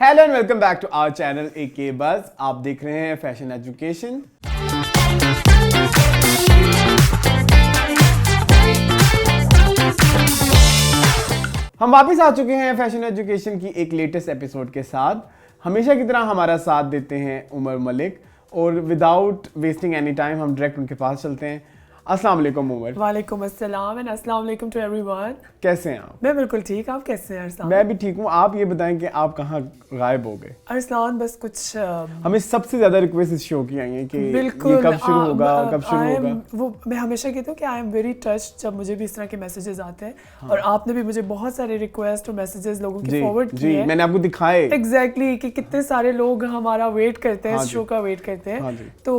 Hello and welcome back to our channel AK buzz. आप देख रहे हैं फैशन एजुकेशन। हम वापस आ चुके हैं फैशन एजुकेशन की एक लेटेस्ट एपिसोड के साथ। हमेशा की तरह हमारा साथ देते हैं उमर मलिक, और विदाउट वेस्टिंग एनी टाइम हम डायरेक्ट उनके पास चलते हैं। अस्सलाम वालेकुम उमर। वालेकुम अस्सलाम एंड अस्सलाम वालेकुम टू एवरीवन। कैसे हैं आप? मैं बिल्कुल ठीक, आप कैसे हैं अरसलान? मैं भी ठीक हूँ। आप ये बताएं कि आप कहाँ गायब हो गए? अरसलान बस कुछ हमें सबसे ज्यादा रिक्वेस्ट इस शो की आई है कि बिल्कुल ये कब शुरू होगा, कब शुरू होगा। वो मैं हमेशा कहती हूँ कि आई एम वेरी टच्ड जब मुझे भी इस तरह के मैसेजेस आते हैं। और आपने भी मुझे बहुत सारे रिक्वेस्ट और मैसेजेस लोगों के फॉरवर्ड किए हैं। मैंने आपको दिखाए एग्जैक्टली कि कितने सारे लोग हमारा वेट करते हैं, इस शो का वेट करते हैं। तो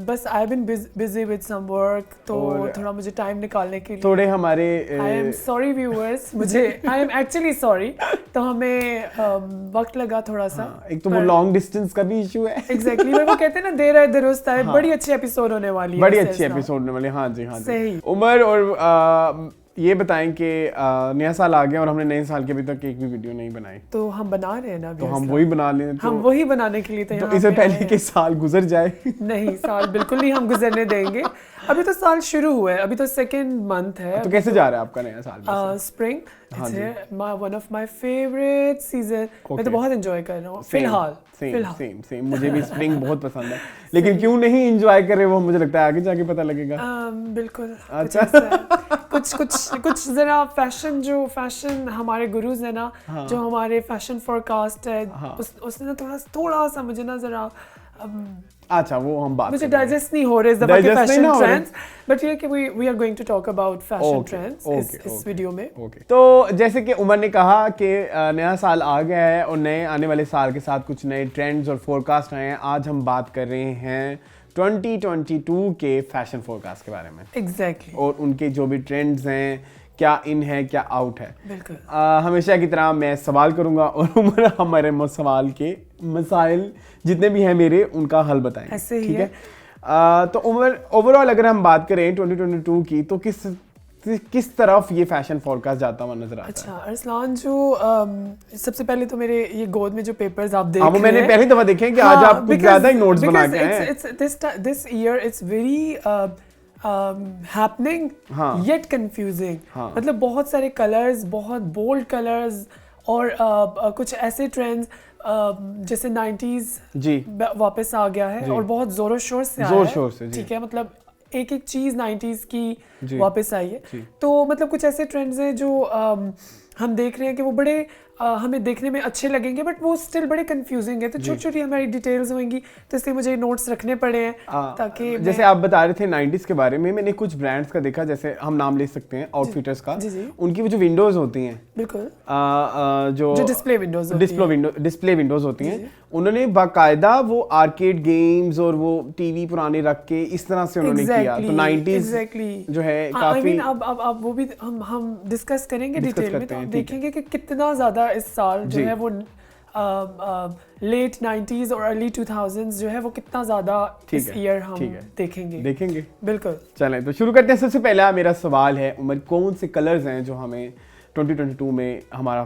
बस I have been busy with some work, तो थोड़ा मुझे टाइम निकालने के लिए थोड़े हमारे आई एम सॉरी व्यूअर्स, मुझे आई एम एक्चुअली सॉरी। तो हमें वक्त लगा थोड़ा सा। एक तो वो लॉन्ग डिस्टेंस का भी इशू है। एग्जैक्टली वो कहते हैं ना, देर है दुरुस्त है। बड़ी अच्छी एपिसोड होने वाली है, बड़ी अच्छी एपिसोड होने वाली है। हाँ जी, हाँ जी सही। उमर, और ये बताएं कि नया साल आ गया और हमने नए साल के अभी तक एक भी वीडियो नहीं बनाई। तो हम बना रहे हैं ना, तो हम वही बना लें। हम वही बनाने के लिए तो इससे पहले कि साल गुजर जाए। नहीं, साल बिल्कुल नहीं हम गुजरने देंगे। अभी तो साल शुरू हुआ है, अभी तो सेकंड मंथ है। तो कैसे जा रहा है आपका नया साल? Spring, one of my favourite season. मैं तो बहुत एंजॉय कर रहा हूँ फिलहाल। सेम मुझे भी स्प्रिंग बहुत पसंद है, लेकिन क्यों नहीं एंजॉय कर रहे वो मुझे लगता है आगे जाके पता लगेगा। बिल्कुल। अच्छा। कुछ जरा फैशन हमारे गुरुज है ना, जो हमारे फैशन फोरकास्ट है, उसने ना थोड़ा सा मुझे ना जरा अच्छा, वो हम बात मुझे डाइजेस्ट नहीं हो रहे इस दफा के फैशन ट्रेंड्स, बट ये कि we are going to talk about fashion trends इस वीडियो में। तो जैसे कि उमर ने कहा कि नया साल आ गया है और नए आने वाले साल के साथ कुछ नए ट्रेंड्स और फोरकास्ट आए हैं। आज हम बात कर रहे हैं 2022 के फैशन फोरकास्ट के बारे में। एग्जैक्टली। और उनके जो भी ट्रेंड्स हैं, क्या इन है क्या आउट है। बिल्कुल। हमेशा की तरह मैं सवाल करूंगा और उमर हमारे सवाल के मसाइल जितने भी हैं मेरे, उनका हल बताएंगे। ऐसे ही ठीक है। तो उमर, ओवरऑल अगर हम बात करें 2022 की, तो किस तरफ ये फैशन फोरकास्ट जाता हुआ नजर आता है? अच्छा अरसलान, जो सबसे पहले तो मेरे ये गोद में जो पेपर्स आप देख रहे हैं, वो मैंने पहली दफा देखे हैं कि आज आप कुछ ज्यादा ही नोट्स बना के आए हैं। This year it's very happening yet confusing। मतलब बहुत सारे कलर्स, बहुत बोल्ड कलर्स, और कुछ ऐसे ट्रेंड्स जैसे 90s जी वापस आ गया है और बहुत जोरों शोर से आया है। ठीक है, मतलब एक एक चीज 90s की वापस आई है। तो मतलब कुछ ऐसे ट्रेंड्स हैं जो हम देख रहे हैं कि वो बड़े हमें देखने में अच्छे लगेंगे, बट वो स्टिल बड़े कंफ्यूजिंग है। तो छोटी छोटी हमारी डिटेल्स होंगी, तो इसलिए मुझे नोट्स रखने पड़े हैं ताकि जैसे आप बता रहे थे 90s के बारे में, मैंने कुछ ब्रांड्स का देखा, जैसे हम नाम ले सकते हैं आउटफिटर्स का। उनकी वो जो विंडोज होती हैं, बिल्कुल, जो डिस्प्ले विंडोज होती हैं, उन्होंने बाकायदा वो आर्केड गेम्स और वो टीवी पुराने रख के इस तरह से उन्होंने किया। तो 90s जो है काफी अब वो भी हम डिस्कस करेंगे डिटेल में, तो आप देखेंगे कि कितना ज्यादा इस साल जो है वो लेट 90s और अर्ली 2000s जो है वो कितना ज्यादा इस ईयर हम देखेंगे। बिल्कुल। चलें तो शुरू करते हैं। सबसे पहला मेरा सवाल है उमर, कौन से कलर्स हैं जो हमें 2022 में हमारा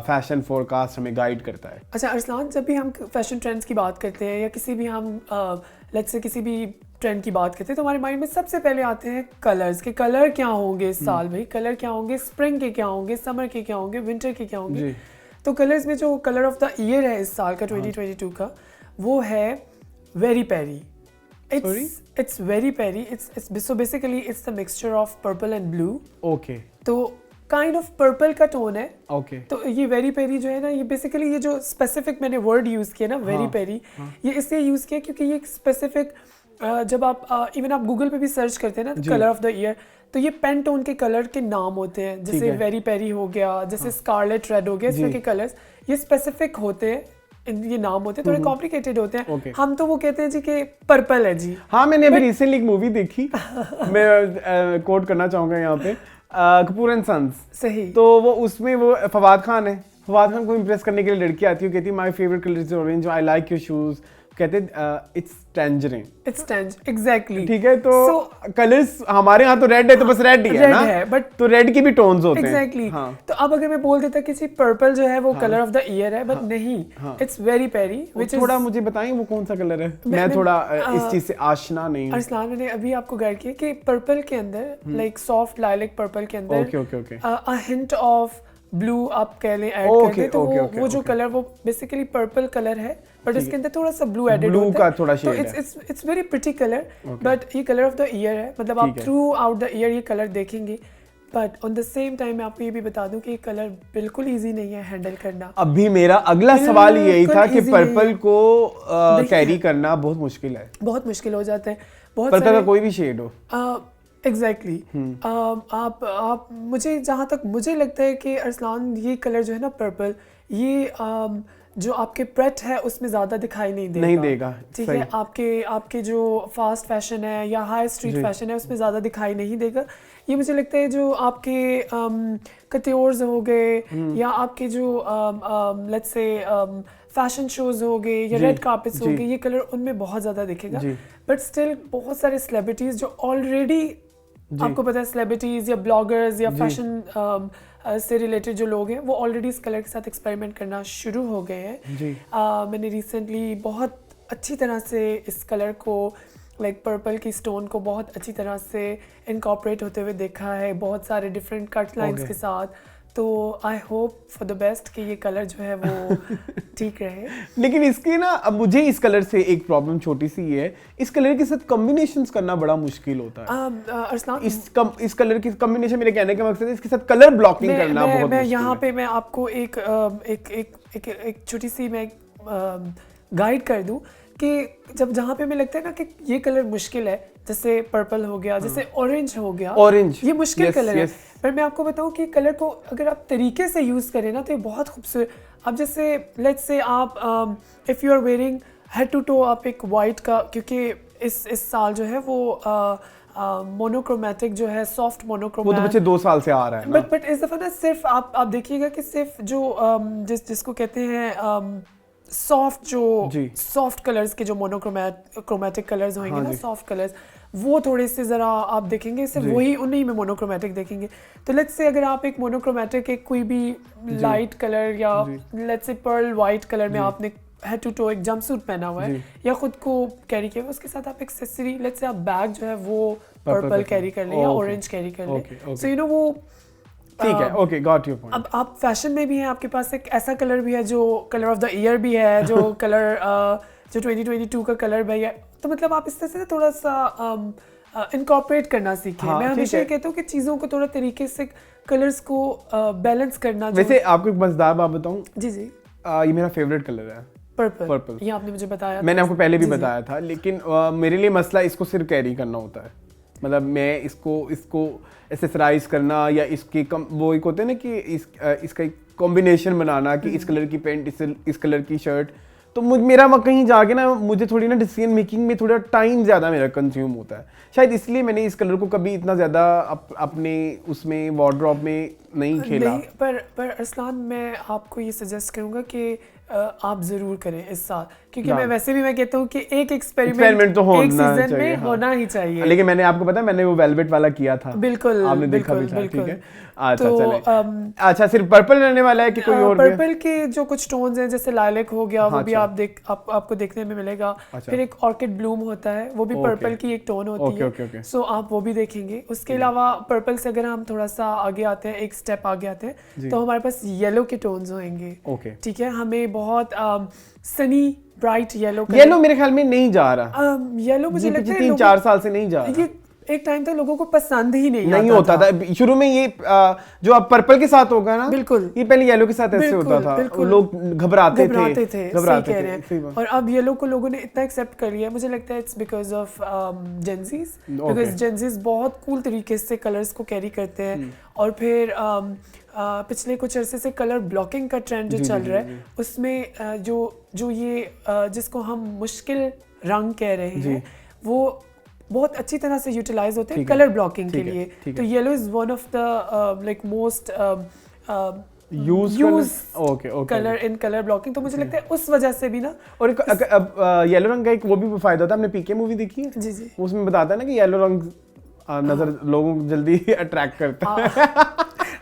फैशन फोरकास्ट हमें गाइड करता है? अच्छा अरसलान, जब भी हम फैशन ट्रेंड्स की बात करते हैं या किसी भी हम लेट्स से किसी भी ट्रेंड की बात करते हैं, तो हमारे माइंड में सबसे पहले आते हैं कलर्स के। कलर क्या होंगे इस साल भाई, कलर क्या होंगे, स्प्रिंग के क्या होंगे, समर के क्या होंगे, विंटर के क्या होंगे। तो कलर्स में जो कलर ऑफ द ईयर है इस साल का 2022 का, वो है very peri. It's very peri. It's so basically it's the mixture of purple and blue. Okay. तो काइंड ऑफ पर्पल का टोन है। ओके। तो ये वेरी पेरी जो है ना, ये बेसिकली ये जो स्पेसिफिक मैंने वर्ड यूज किया ना, वेरी पेरी, ये इसलिए यूज किया क्योंकि ये स्पेसिफिक, जब आप इवन आप गूगल पे भी सर्च करते हैं ना कलर ऑफ द ईयर, तो ये पेन टोन के कलर के नाम होते हैं। जैसे वेरी पेरी हो गया, जैसे स्कारलेट रेड हो गया, इस तरह के कलर्स ये स्पेसिफिक होते हैं, ये नाम होते हैं, थोड़े कॉम्प्लिकेटेड होते हैं। हम तो वो कहते हैं जी कि पर्पल है जी। हाँ, मैंने अभी रिसेंटली एक मूवी देखी, मैं कोट करना चाहूंगा यहाँ पे, कपूर एंड सन्स। सही। तो वो उसमें वो फवाद खान है, फवाद खान को इम्प्रेस करने के लिए लड़की आती है, कहती है my favourite colour is orange, I like your shoes, कहते इट्स टैंजरिन, एग्जैक्टली। ठीक है, तो कलर्स हमारे यहाँ तो रेड है तो बस रेड ही है ना, बट तो रेड के भी टोन्स होते हैं। एग्जैक्टली। तो अब अगर मैं बोल देता कि पर्पल जो है वो कलर ऑफ द ईयर है, बट नहीं, it's very peri, which is, थोड़ा मुझे बताएं वो कौन सा कलर है, मैं थोड़ा इस चीज से आशना नहीं हूं। अरसलान, मैंने अभी आपको गाइड किया कि पर्पल के अंदर, लाइक सॉफ्ट लाइलैक पर्पल के अंदर, okay a hint of blue आप कह लें ऐड कर दें, तो वो जो कलर वो बेसिकली पर्पल कलर है, बट इसके अंदर थोड़ा सा ब्लू एडेड होता है, ब्लू का थोड़ा शेड है, तो it's very pretty colour, but ये कलर ऑफ द ईयर है, मतलब आप थ्रू आउट द ईयर ये कलर देखेंगे। But on the same time मैं आपको ये भी बता दूं कि ये कलर बिल्कुल इजी नहीं है हैंडल करना। अभी मेरा अगला सवाल यही था कि पर्पल को कैरी करना बहुत मुश्किल है, बहुत मुश्किल हो जाता है, बहुत पर्पल का कोई भी शेड हो। एग्जैक्टली। आप मुझे जहाँ तक मुझे लगता है कि अरसलान ये कलर जो है ना पर्पल, ये जो आपके प्रेट है उसमें ज़्यादा दिखाई नहीं देगा, ठीक है, आपके जो फास्ट फैशन है या हाई स्ट्रीट फैशन है उसमें ज़्यादा दिखाई नहीं देगा। ये मुझे लगता है जो आपके कत्योर्स हो गए या आपके जो लेट्स से फैशन शोज हो गए या रेड कार्पेट्स हो गए, ये कलर उनमें बहुत ज़्यादा दिखेगा। बट स्टिल बहुत सारे सेलिब्रिटीज़ जो ऑलरेडी, आपको पता है, सेलिब्रिटीज़ या ब्लॉगर्स या फैशन से रिलेटेड जो लोग हैं वो ऑलरेडी इस कलर के साथ एक्सपेरिमेंट करना शुरू हो गए हैं। मैंने रिसेंटली बहुत अच्छी तरह से इस कलर को, लाइक पर्पल की स्टोन को बहुत अच्छी तरह से इनकॉर्पोरेट होते हुए देखा है, बहुत सारे डिफरेंट कट लाइन्स के साथ। तो I hope for the best कि ये कलर जो है वो ठीक रहे। लेकिन इसकी ना, अब मुझे इस कलर से एक प्रॉब्लम छोटी सी है, इस कलर के साथ कॉम्बिनेशंस करना बड़ा मुश्किल होता है। अरसलान, इस कलर की कॉम्बिनेशन, मेरे कहने का मकसद है इसके साथ कलर ब्लॉकिंग करना बहुत मुश्किल है। यहाँ पे मैं आपको एक छोटी सी मैं गाइड कर दूं कि जब जहाँ पे हमें लगता है ना कि ये कलर मुश्किल है, जैसे पर्पल हो गया, जैसे ऑरेंज हो गया, ऑरेंज ये मुश्किल कलर है, पर मैं आपको बताऊं कि कलर को अगर आप तरीके से यूज़ करें ना तो ये बहुत खूबसूरत। अब जैसे लेट्स से आप if you are wearing head to toe, आप एक वाइट का, क्योंकि इस साल जो है वो मोनोक्रोमैटिक जो है, सॉफ्ट मोनोक्रोमैटिक, वो तो पिछले 2 साल से आ रहा है ना। बट इस दफ़ा ना सिर्फ आप देखिएगा कि सिर्फ जो जिसको कहते हैं सॉफ्ट कलर्स के जो मोनोक्रोमैटिक कलर्स होंगे ना, सॉफ्ट कलर्स, वो थोड़े से ज़रा आप देखेंगे सिर्फ वही उन्हीं में मोनोक्रोमैटिक देखेंगे। तो लेट्स से अगर आप एक मोनोक्रोमैटिक एक कोई भी लाइट कलर या let's say pearl white colour में आपने हेड टू टो एक जंपसूट पहना हुआ है या खुद को कैरी किया, उसके साथ आप एक्सेसरी, लेट्स से आप बैग जो है वो पर्पल कैरी कर लें या ऑरेंज कैरी कर लें, सो यू नो वो ठीक है। Okay, got your point. अब आप फैशन में भी हैं, आपके पास एक ऐसा कलर भी है जो कलर ऑफ द ईयर भी है, जो कलर जो 2022 का कलर भी है, तो मतलब आप इस तरह से थोड़ा सा इनकॉर्पोरेट करना सीखें। मैं हमेशा कहता हूँ कि चीज़ों को थोड़ा तरीके से कलर्स को बैलेंस करना। वैसे आपको एक मजेदार बात बताऊँ, जी ये मेरा फेवरेट कलर है पर्पल। ये आपने मुझे बताया, मैंने आपको पहले भी बताया था, लेकिन मेरे लिए मसला इसको सिर्फ कैरी करना होता है। मतलब मैं इसको एसेसराइज करना या इसकी वो एक होते हैं ना कि इसका एक कॉम्बिनेशन बनाना कि इस कलर की पैंट, इस कलर की शर्ट, तो मेरा कहीं जाके ना मुझे थोड़ी ना डिसीजन मेकिंग में थोड़ा टाइम ज़्यादा मेरा कंज्यूम होता है, शायद इसलिए मैंने इस कलर को कभी इतना ज़्यादा अपने उसमें वार्डरोब में नहीं खेला। नहीं, पर अरसलान, मैं आपको ये सजेस्ट करूँगा कि आप ज़रूर करें इस साल, क्योंकि मैं वैसे भी मैं कहता हूँ कि एक एक्सपेरिमेंट तो एक सीजन में होना ही चाहिए। लेकिन मैंने आपको पता है मैंने वो वेलवेट वाला किया था, बिल्कुल आपने देखा भी था, ठीक है। अच्छा, तो चले। अच्छा, सिर्फ पर्पल रहने वाला है कि कोई और भी? पर्पल के जो कुछ टोन्स हैं, जैसे लाइलैक हो गया, वो भी आपको देखने में मिलेगा। फिर एक ऑर्किड ब्लूम होता है, वो भी पर्पल की एक टोन होती है, सो आप वो भी देखेंगे। उसके अलावा पर्पल से अगर हम थोड़ा सा आगे आते हैं, एक स्टेप आगे आते हैं, तो हमारे पास येलो के टोन्स होंगे, ठीक है। हमें बहुत सनी ब्राइट येलो मेरे ख्याल में नहीं जा रहा। येलो मुझे लगता है 3-4 साल से नहीं जा रहा। ये एक टाइम तक लोगों को पसंद ही नहीं होता था। शुरू में ये जो अब पर्पल के साथ होगा ना, बिल्कुल, ये पहले येलो के साथ ऐसे होता था, लोग घबराते थे। और अब येलो को लोगों ने इतना एक्सेप्ट कर लिया, मुझे लगता है it's because of Gen Zs, because Gen Zs बहुत कूल तरीके से कलर्स को कैरी करते हैं। और फिर पिछले कुछ अरसे से कलर ब्लॉकिंग का ट्रेंड जो चल रहा है, उसमें जो ये जिसको हम मुश्किल रंग कह रहे हैं, वो बहुत अच्छी तरह से यूटिलाइज होते हैं कलर ब्लॉकिंग के लिए। तो yellow is one of the like most use okay okay colour in colour blocking, तो मुझे लगता है उस वजह से भी ना। और येलो रंग का एक वो भी फायदा होता है, आपने पीके मूवी देखी है? जी जी, उसमें बताता है ना कि येलो रंग नजर लोगों को जल्दी अट्रैक्ट करता है।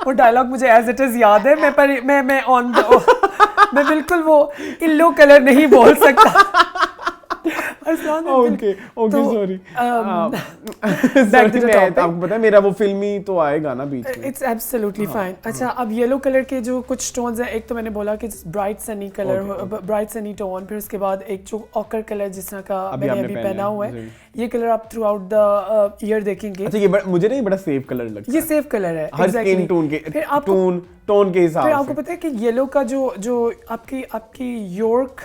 वो डायलॉग मुझे एज इट इज याद है, मैं ऑन मैं बिल्कुल वो येलो कलर नहीं बोल सकता। Okay okay sorry. आपको पता है मेरा वो फिल्मी तो आएगा ना बीच में। It's absolutely fine. अच्छा, अब येलो कलर के जो कुछ टोन्स हैं, एक तो मैंने बोला कि bright sunny colour, bright sunny tone, फिर उसके बाद एक जो ऑकर कलर जिस तरह का मैंने अभी पहना हुआ है, ये कलर आप थ्रू आउट द ईयर देखेंगे। अच्छा, ये मुझे नहीं बड़ा सेफ कलर लगता है। ये सेफ कलर है हर स्किन टोन के, फिर टोन के हिसाब से। फिर आपको पता है कि येलो का जो आपकी यॉर्क,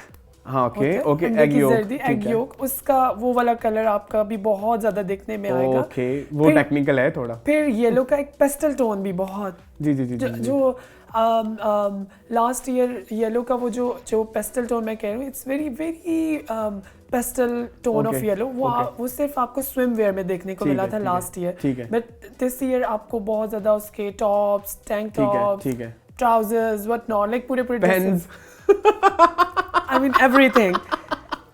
हाँ ओके एग योक, उसका वो वाला कलर आपका भी बहुत ज्यादा देखने में आएगा। ओके, वो टेक्निकल है थोड़ा। फिर येलो का एक पेस्टल टोन भी बहुत, जी जी जी जो लास्ट ईयर येलो का वो जो पेस्टल टोन मैं कह रही हूँ, it's very very pastel tone of yellow, वो सिर्फ आपको स्विम वेयर में देखने को मिला था last year, but this year आपको बहुत ज्यादा उसके tops, tank tops, trousers, what not, like पूरे I mean everything,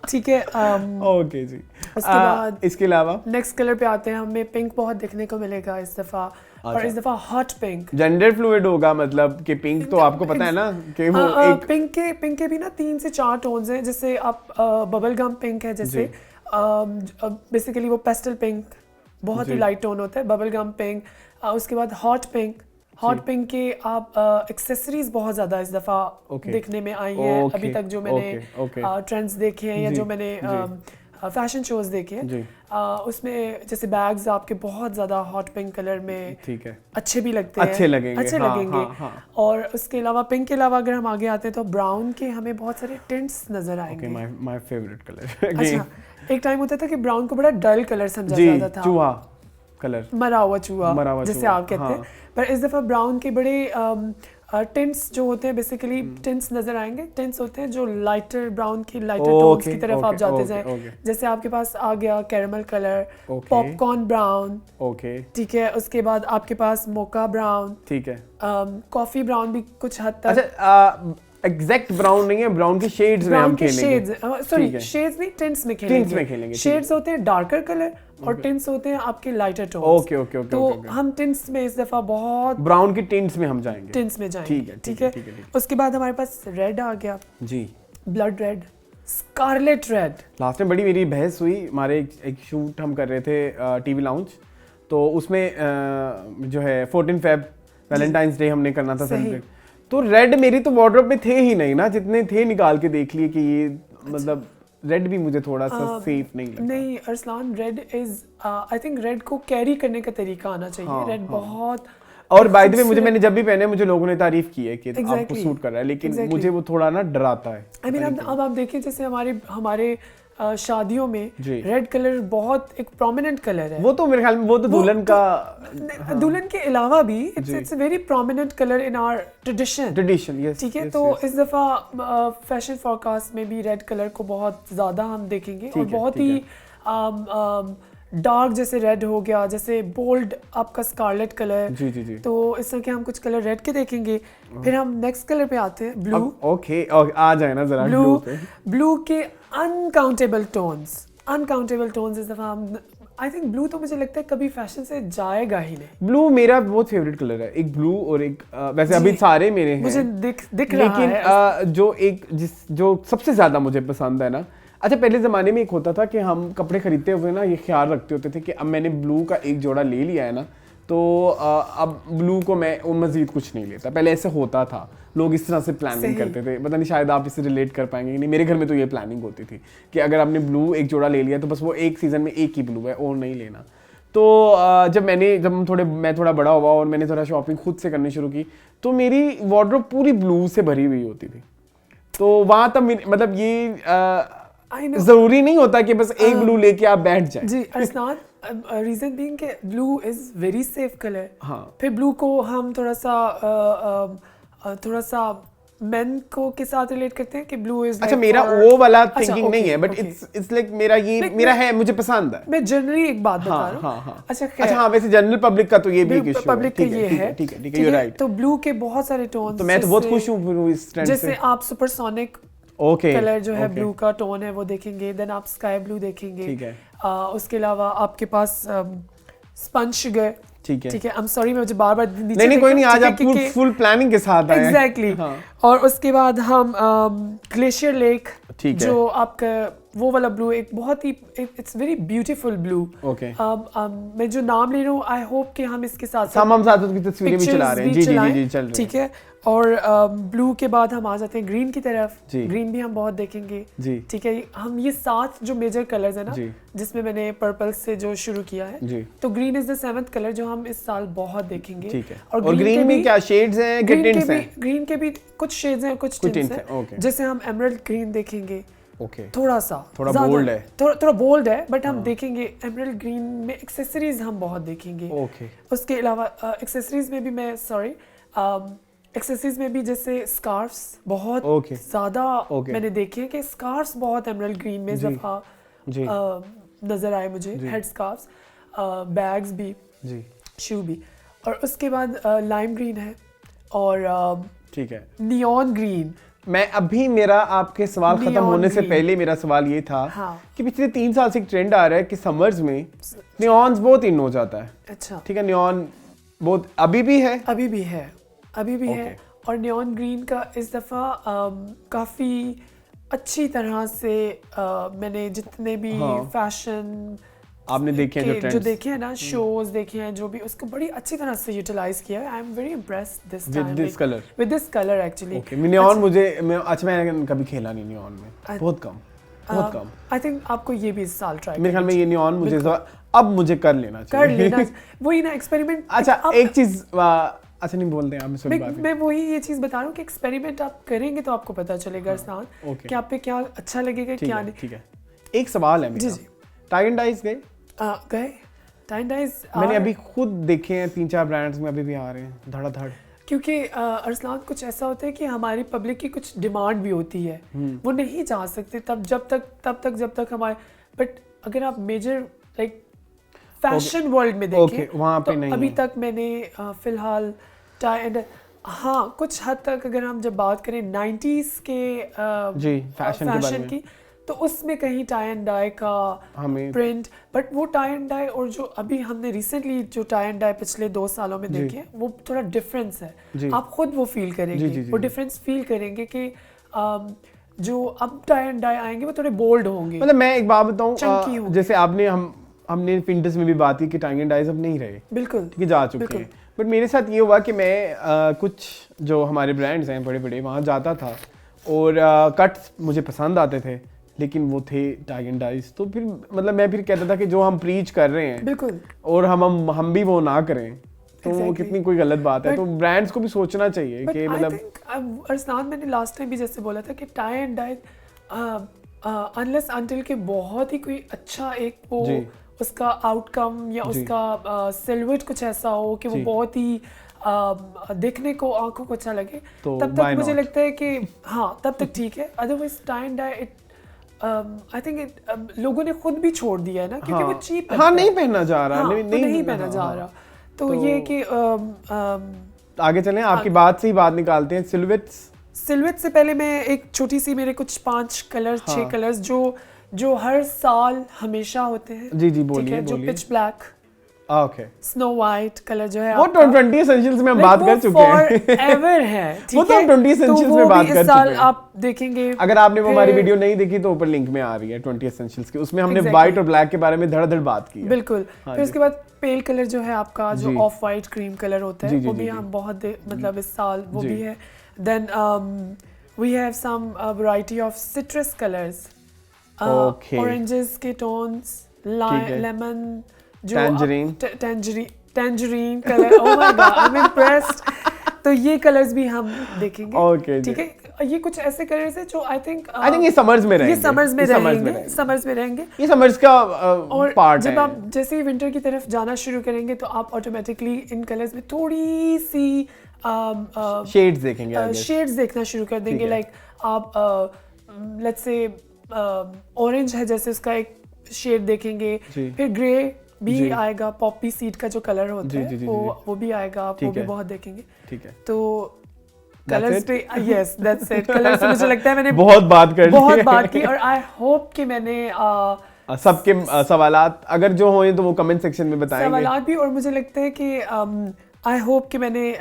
ठीक है। ओके जी। उसके बाद इसके अलावा नेक्स्ट कलर पे आते हैं, हमें पिंक बहुत देखने को मिलेगा इस दफा। और इस दफा हॉट पिंक, जेंडर फ्लूइड होगा, मतलब कि पिंक तो आपको पता है ना कि वो एक पिंक के भी ना 3 से 4 टोन्स हैं। जैसे आप बबल गम पिंक है, जैसे बेसिकली वो पेस्टल पिंक बहुत ही लाइट टोन होता है, बबल गम पिंक। उसके बाद हॉट पिंक के आप एक्सेसरीज बहुत ज्यादा इस दफा देखने में आई हैं। अभी तक जो मैंने ट्रेंड्स देखे हैं या जो मैंने फैशन शोज देखे हैं, उसमें जैसे बैग्स आपके बहुत ज्यादा हॉट पिंक कलर में अच्छे भी लगते हैं, अच्छे लगेंगे। और उसके अलावा पिंक के अलावा अगर हम आगे आते हैं तो ब्राउन के हमें बहुत सारे टिंट्स नजर आएंगे। My favourite colour. अच्छा, एक टाइम होता था कि ब्राउन को बड़ा डल कलर समझा जाता था, चूहा कलर, मरा हुआ चूहा जिसे आप कहते हैं। पर इस दफा ब्राउन के बड़े टिंट्स जो होते हैं, बेसिकली टिंट्स नजर आएंगे। टिंट्स होते हैं जो लाइटर ब्राउन की लाइटर टोन्स की तरफ आप जाते जाएं। जैसे आपके पास आ गया कैरमल कलर, पॉपकॉर्न ब्राउन, ठीक है। उसके बाद आपके पास मोका ब्राउन, ठीक है, कॉफी ब्राउन भी कुछ हद तक। अच्छा, एग्जैक्ट ब्राउन नहीं है, ब्राउन के शेड्स में हम खेलेंगे। सॉरी, शेड्स नहीं, टिंट्स में खेलेंगे। शेड्स होते हैं डार्कर कलर और टिंट्स होते हैं आपके लाइटर टोन्स। ओके तो हम टिंट्स में इस दफा बहुत ब्राउन के टिंट्स में हम जाएंगे, ठीक है। उसके बाद हमारे पास रेड आ गया जी, blood red, scarlet red. Last में बड़ी मेरी बहस हुई, हमारे एक शूट हम कर रहे थे टीवी लाउंज, तो उसमें जो है 14 फेब वैलेंटाइंस डे हमने करना था सेलिब्रेट, तो रेड मेरी तो वार्डरोब में थे ही नहीं ना, जितने थे निकाल के देख लिए कि ये मतलब रेड भी मुझे थोड़ा सा सेफ नहीं लगता। नहीं Arsalan, red is I think red को कैरी करने का तरीका आना चाहिए। रेड बहुत, और बाय द वे मुझे, मैंने जब भी पहने मुझे लोगों ने तारीफ की है कि आपको सूट कर रहा है, लेकिन मुझे वो थोड़ा ना डराता है। आई मीन अब आप देखिए, जैसे हमारे शादियों में रेड कलर बहुत एक प्रोमिनेंट कलर है। वो तो मेरे ख्याल में वो तो दुल्हन का, दुल्हन के अलावा भी it's a very prominent colour in our tradition, yes, ठीक है। तो इस दफा फैशन फोरकास्ट में भी रेड कलर को बहुत ज्यादा हम देखेंगे, और बहुत ही डार्क, जैसे रेड हो गया, जैसे बोल्ड आपका स्कारलेट कलर, जी। तो इस तरह के हम कुछ कलर रेड के देखेंगे। फिर हम नेक्स्ट कलर पे आते हैं, ब्लू। ओके, आ जाए ना जरा ब्लू के अनकाउंटेबल टोन्स इस दफा हम, आई थिंक ब्लू तो मुझे लगता है कभी फैशन से जाएगा ही नहीं। ब्लू मेरा बहुत फेवरेट कलर है, एक ब्लू और एक वैसे अभी सारे मेरे हैं, मुझे दिख रहा है, लेकिन जो सबसे ज्यादा मुझे पसंद है ना, अच्छा पहले ज़माने में एक होता था कि हम कपड़े खरीदते हुए ना ये ख्याल रखते होते थे कि अब मैंने ब्लू का एक जोड़ा ले लिया है ना, तो अब ब्लू को मैं मज़ीद कुछ नहीं लेता। पहले ऐसे होता था, लोग इस तरह से प्लानिंग करते थे, पता नहीं शायद आप इससे रिलेट कर पाएंगे कि नहीं। मेरे घर में तो ये प्लानिंग होती थी कि अगर आपने ब्लू एक जोड़ा ले लिया तो बस वो एक सीज़न में एक ही ब्लू है और नहीं लेना। तो जब मैं थोड़ा बड़ा हुआ और मैंने थोड़ा शॉपिंग खुद से करनी शुरू की, तो मेरी वार्डरोब पूरी ब्लू से भरी हुई होती थी। तो वहाँ तब मतलब ये जरूरी नहीं होता कि बस एक ब्लू लेके आप बैठ जाए। जी अरसलान, रीजन बीइंग कि blue is very safe colour. हाँ, फिर ब्लू को हम थोड़ा सा मेन को के साथ रिलेट करते हैं कि ब्लू इज अच्छा मेरा वो वाला थिंकिंग नहीं है, बट इट्स लाइक मेरा ये मेरा है, मुझे पसंद है। मैं जनरली एक बात बता रहा हूँ। अच्छा हाँ, वैसे जनरल पब्लिक का तो ये भी एक इशू है। पब्लिक का ये है, ठीक है, यू राइट। तो ब्लू के बहुत सारे टोन्स, तो मैं तो बहुत खुश हूँ इस ट्रेंड से। जैसे आप सुपरसोनिक कलर जो है ब्लू का टोन है वो देखेंगे, देन आप स्काई ब्लू देखेंगे। ठीक है। उसके अलावा आपके पास स्पंज गए। ठीक है, आई एम सॉरी, मैं मुझे बार-बार नीचे नहीं कोई नहीं, आज आप फुल प्लानिंग के साथ आए हैं। एग्जैक्टली। और उसके बाद हम ग्लेशियर लेक, जो आपका वो वाला ब्लू एक बहुत ही it's very beautiful blue. Okay. मैं जो नाम ले रहा हूँ, आई होप कि हम इसके साथ हम उसकी तस्वीरें भी चला रहे हैं। जी चल रही है। ठीक है। और ब्लू के बाद हम आ जाते हैं ग्रीन की तरफ। ग्रीन भी हम बहुत देखेंगे। ठीक है। हम ये 7 जो मेजर कलर्स है ना, जिसमें मैंने पर्पल से जो शुरू किया है, तो green is the 7th colour जो हम इस साल बहुत देखेंगे। ठीक है। और ग्रीन में क्या शेड्स हैं, टिंट्स हैं? ग्रीन के भी कुछ शेड्स हैं, कुछ टिंट्स हैं। जैसे हम एमरल्ड ग्रीन देखेंगे, थोड़ा बोल्ड है, बट हम देखेंगे एमरल्ड ग्रीन में एक्सेसरीज हम बहुत देखेंगे। उसके अलावा एक्सेसरीज में भी एक्सेसरीज में भी जैसे स्कार्फ्स बहुत ज्यादा मैंने देखे हैं कि स्कार्फ्स बहुत एमरल्ड ग्रीन में इस दफा नजर आए मुझे। हेड स्कार्फ्स, बैग्स भी, शू भी। और उसके बाद लाइम ग्रीन है और ठीक है नियॉन ग्रीन। मैं अभी मेरा आपके सवाल खत्म होने से पहले मेरा सवाल ये था कि पिछले 3 साल से एक ट्रेंड आ रहा है कि समर्स में नियॉन्स बहुत इन हो जाता है। अच्छा। ठीक है। नियॉन बहुत अभी भी है है। और नियॉन ग्रीन का इस दफ़ा काफ़ी अच्छी तरह से मैंने जितने भी फैशन आपने देखे हैं जो देखे हैं ना, शोज देखे हैं, जो भी उसको बड़ी अच्छी तरह से यूटिलाइज किया है। I am very impressed this time with this colour actually. Neon मैंने कभी खेला नहीं नियॉन में, बहुत कम। आई थिंक आपको ये भी इस साल ट्राई मेरे ख्याल में ये नियॉन मुझे अब मुझे कर लेना चाहिए। वही ना एक्सपेरिमेंट। अच्छा एक चीज, अच्छा नहीं बोलते हैं, मैं वही ये चीज बता रहा हूँ कि एक्सपेरिमेंट आप करेंगे तो आपको पता चलेगा अरसलान कि आप पे क्या अच्छा लगेगा, क्या नहीं। ठीक है। एक सवाल है मेरा, टाई एंड डाइज गए? टाई एंड डाइज मैंने अभी खुद देखे हैं, 3-4 ब्रांड्स में अभी भी आ रहे हैं धड़ाधड़। क्योंकि अरसलान कुछ ऐसा होता है कि हमारी पब्लिक की कुछ डिमांड भी होती है, वो नहीं जा सकते जब तक हमारे। बट अगर आप मेजर लाइक फैशन वर्ल्ड में देखें वहाँ पे तो नहीं अभी तक मैंने फिलहाल टाई एंड कुछ हद तक अगर हम जब बात करें 90s के फैशन की, तो उसमें कहीं टाई एंड डाई का प्रिंट, बट वो टाई एंड डाई और जो अभी हमने रिसेंटली जो टाई एंड डाई पिछले 2 सालों में देखे हैं, वो थोड़ा डिफरेंस है। आप खुद वो फील करेंगे, वो डिफरेंस फील करेंगे कि जो अब टाई एंड डाई आएंगे वो थोड़े बोल्ड होंगे। मतलब मैं एक बात बताऊं, जैसे हमने पिंटरेस्ट में भी बात की कि टाई एंड डाइज अब नहीं रहे, बिल्कुल ठीक है, जा चुके हैं। बट मेरे साथ ये हुआ कि मैं कुछ जो हमारे ब्रांड्स हैं बड़े वहाँ जाता था और कट्स मुझे पसंद आते थे, लेकिन वो थे टाई एंड डाइज। तो फिर मतलब मैं फिर कहता था कि जो हम प्रीच कर रहे हैं बिल्कुल, और हम भी वो ना करें तो वो कितनी कोई गलत बात है। तो ब्रांड्स को भी सोचना चाहिए कि मतलब अरसलान मैंने लास्ट टाइम भी जैसे बोला था कि tie and dye unless until के बहुत ही कोई अच्छा एक वो उसका आउटकम या उसका सिलुएट कुछ ऐसा हो कि वो बहुत ही देखने को आंखों को अच्छा लगे, तो तब तक मुझे लगता है कि तब तक ठीक है। Otherwise tie and dye I think लोगों ने खुद भी छोड़ दिया है ना, क्योंकि वो चीप नहीं पहना जा रहा, नहीं पहना जा रहा। तो ये कि आगे चलें, आपकी बात से ही बात निकालते हैं। सिलुएट से पहले मैं एक छोटी सी मेरे कुछ 5 कलर 6 कलर्स जो हर साल हमेशा होते हैं। जी बोलिए। जो pitch black, okay, snow white colour जो है वो 20 एसेंशियल्स में हम बात कर चुके हैं, एवर है, वो तो 20 एसेंशियल्स में बात कर चुके हैं। आप देखेंगे, अगर आपने वो हमारी वीडियो नहीं देखी तो ऊपर लिंक में आ रही है 20 एसेंशियल्स की, उसमें हमने व्हाइट और ब्लैक के बारे में धड़ाधड़ बात की है। बिल्कुल। फिर उसके बाद पेल कलर जो है आपका, जो ऑफ वाइट क्रीम कलर होता है, वो भी हम बहुत मतलब इस साल वो भी है। Then we have some variety of citrus colors, oranges के tones, lemon, tangerine color, oh my god, I'm impressed। तो ये कलर्स भी हम देखेंगे, ठीक है। ये कुछ ऐसे कलर्स हैं जो आई थिंक ये समर्स में रहेंगे, ये समर्स में रहेंगे, ये समर्स का पार्ट है। जब आप जैसे ही विंटर की तरफ जाना शुरू करेंगे तो आप ऑटोमेटिकली इन कलर्स में थोड़ी सी शेड्स देखेंगे I guess. शेड्स देखना शुरू कर देंगे ठीक है। लाइक आप लेट्स से ऑरेंज है जैसे उसका एक शेड देखेंगे जी। फिर ग्रे भी जी। आएगा पॉपी सीड का जो कलर होता जी, है जी, जी, वो भी आएगा आप ठीक वो भी है। बहुत देखेंगे ठीक है, तो That's कलर्स it? पे यस दैट्स इट कलर्स पे मुझे लगता है मैंने बहुत बात कर ली बहुत है। बात की और आई होप कि मैंने सबके सवालात अगर जो हों तो वो कमेंट सेक्शन में बताएंगे। सवालात भी और मुझे लगता है कि आई होप कि मैंने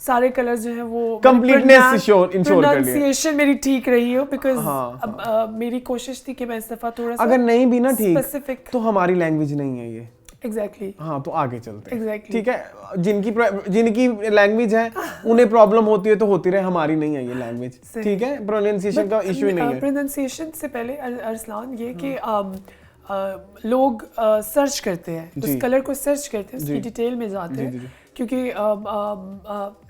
सारे कलर्स जो हैं वो Completeness ensure कर लिया। प्रोनाउंसिएशन मेरी ठीक रही हो बिकॉज हाँ, मेरी कोशिश थी कि मैं इस दफा थोड़ा सा अगर नहीं भी ना ठीक specific- तो हमारी लैंग्वेज नहीं है ये। एग्जैक्टली हाँ, तो आगे चलते हैं। Exactly. ठीक है, जिनकी लैंग्वेज है उन्हें प्रॉब्लम होती है तो होती रहे, हमारी नहीं है ये लैंग्वेज। सही। ठीक है, प्रोनाउंसिएशन का इशू ही नहीं है। प्रोनाउंसिएशन से पहले अरसलान ये कि लोग सर्च करते हैं जी। उस कलर को सर्च करते हैं उसकी जी। डिटेल में जाते जी, हैं जी, जी। क्योंकि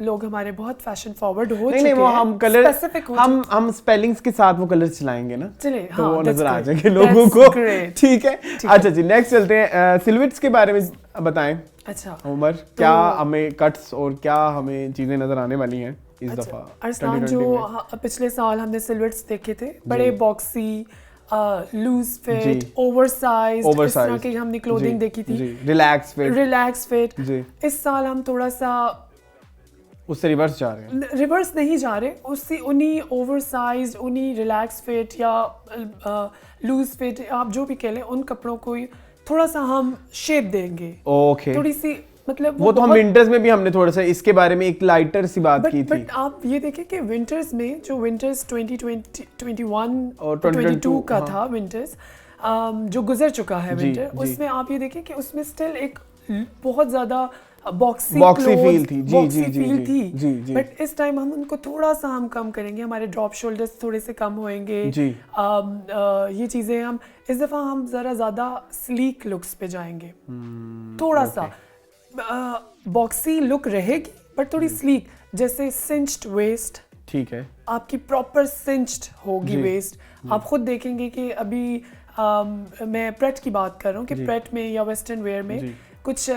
लोग हमारे बहुत फैशन फॉरवर्ड हो नहीं चुके नहीं, वो हैं हम कलर specific हो हम स्पेलिंग्स के साथ वो कलर्स चलाएंगे ना, चले तो हाँ वो that's नजर आ great. जाएंगे लोगों That's को। great. ठीक है, अच्छा जी, नेक्स्ट चलते हैं सिल्हूट्स के बारे में बताएं अच्छा उमर, क्या हमें कट्स और क्या हमें चीजें नजर आने वाली हैं इस दफा अरसलान 2020 जो में? पिछले साल हमने सिल्हूट्स देखे थे बड़े बॉक्सी लूज फिट जी। ओवरसाइज इस तरह की हमने क्लोथिंग देखी थी रिलैक्स फिट रिलैक्स फिट जी, इस साल हम थोड़ा सा उससे रिवर्स जा रहे हैं। रिवर्स नहीं जा रहे उससे उन्हीं ओवरसाइज उन्हीं रिलैक्स फिट या लूज फिट आप जो भी कह लें उन कपड़ों को थोड़ा सा हम शेप देंगे ओके, थोड़ी सी मतलब वो तो हम विंटर्स में भी हमने थोड़ा सा इसके बारे में एक लाइटर सी बात की थी। बट आप ये देखें कि विंटर्स में जो विंटर्स 2020 21 और 22 का हाँ। था विंटर्स जो गुजर चुका है जी, विंटर जी। उसमें आप ये देखें कि उसमें स्टिल एक बहुत ज्यादा बॉक्सी feel थी, जी, बॉक्सी जी, जी, फील जी, थी जी, जी। बट इस टाइम हम उनको थोड़ा सा हम कम करेंगे हमारे ड्रॉप शोल्डर्स थोड़े से कम होएंगे जी। ये चीजें हम इस दफा हम जरा ज्यादा स्लीक लुक्स पे जाएंगे थोड़ा सा बॉक्सी लुक रहेगी बट थोड़ी स्लीक जैसे सिंच्ड वेस्ट ठीक है, आपकी प्रॉपर सिंच्ड होगी जी, वेस्ट आप खुद देखेंगे कि अभी मैं प्रेट की बात कर रहा हूँ कि जी। प्रेट में या वेस्टर्न वेयर में जी। कुछ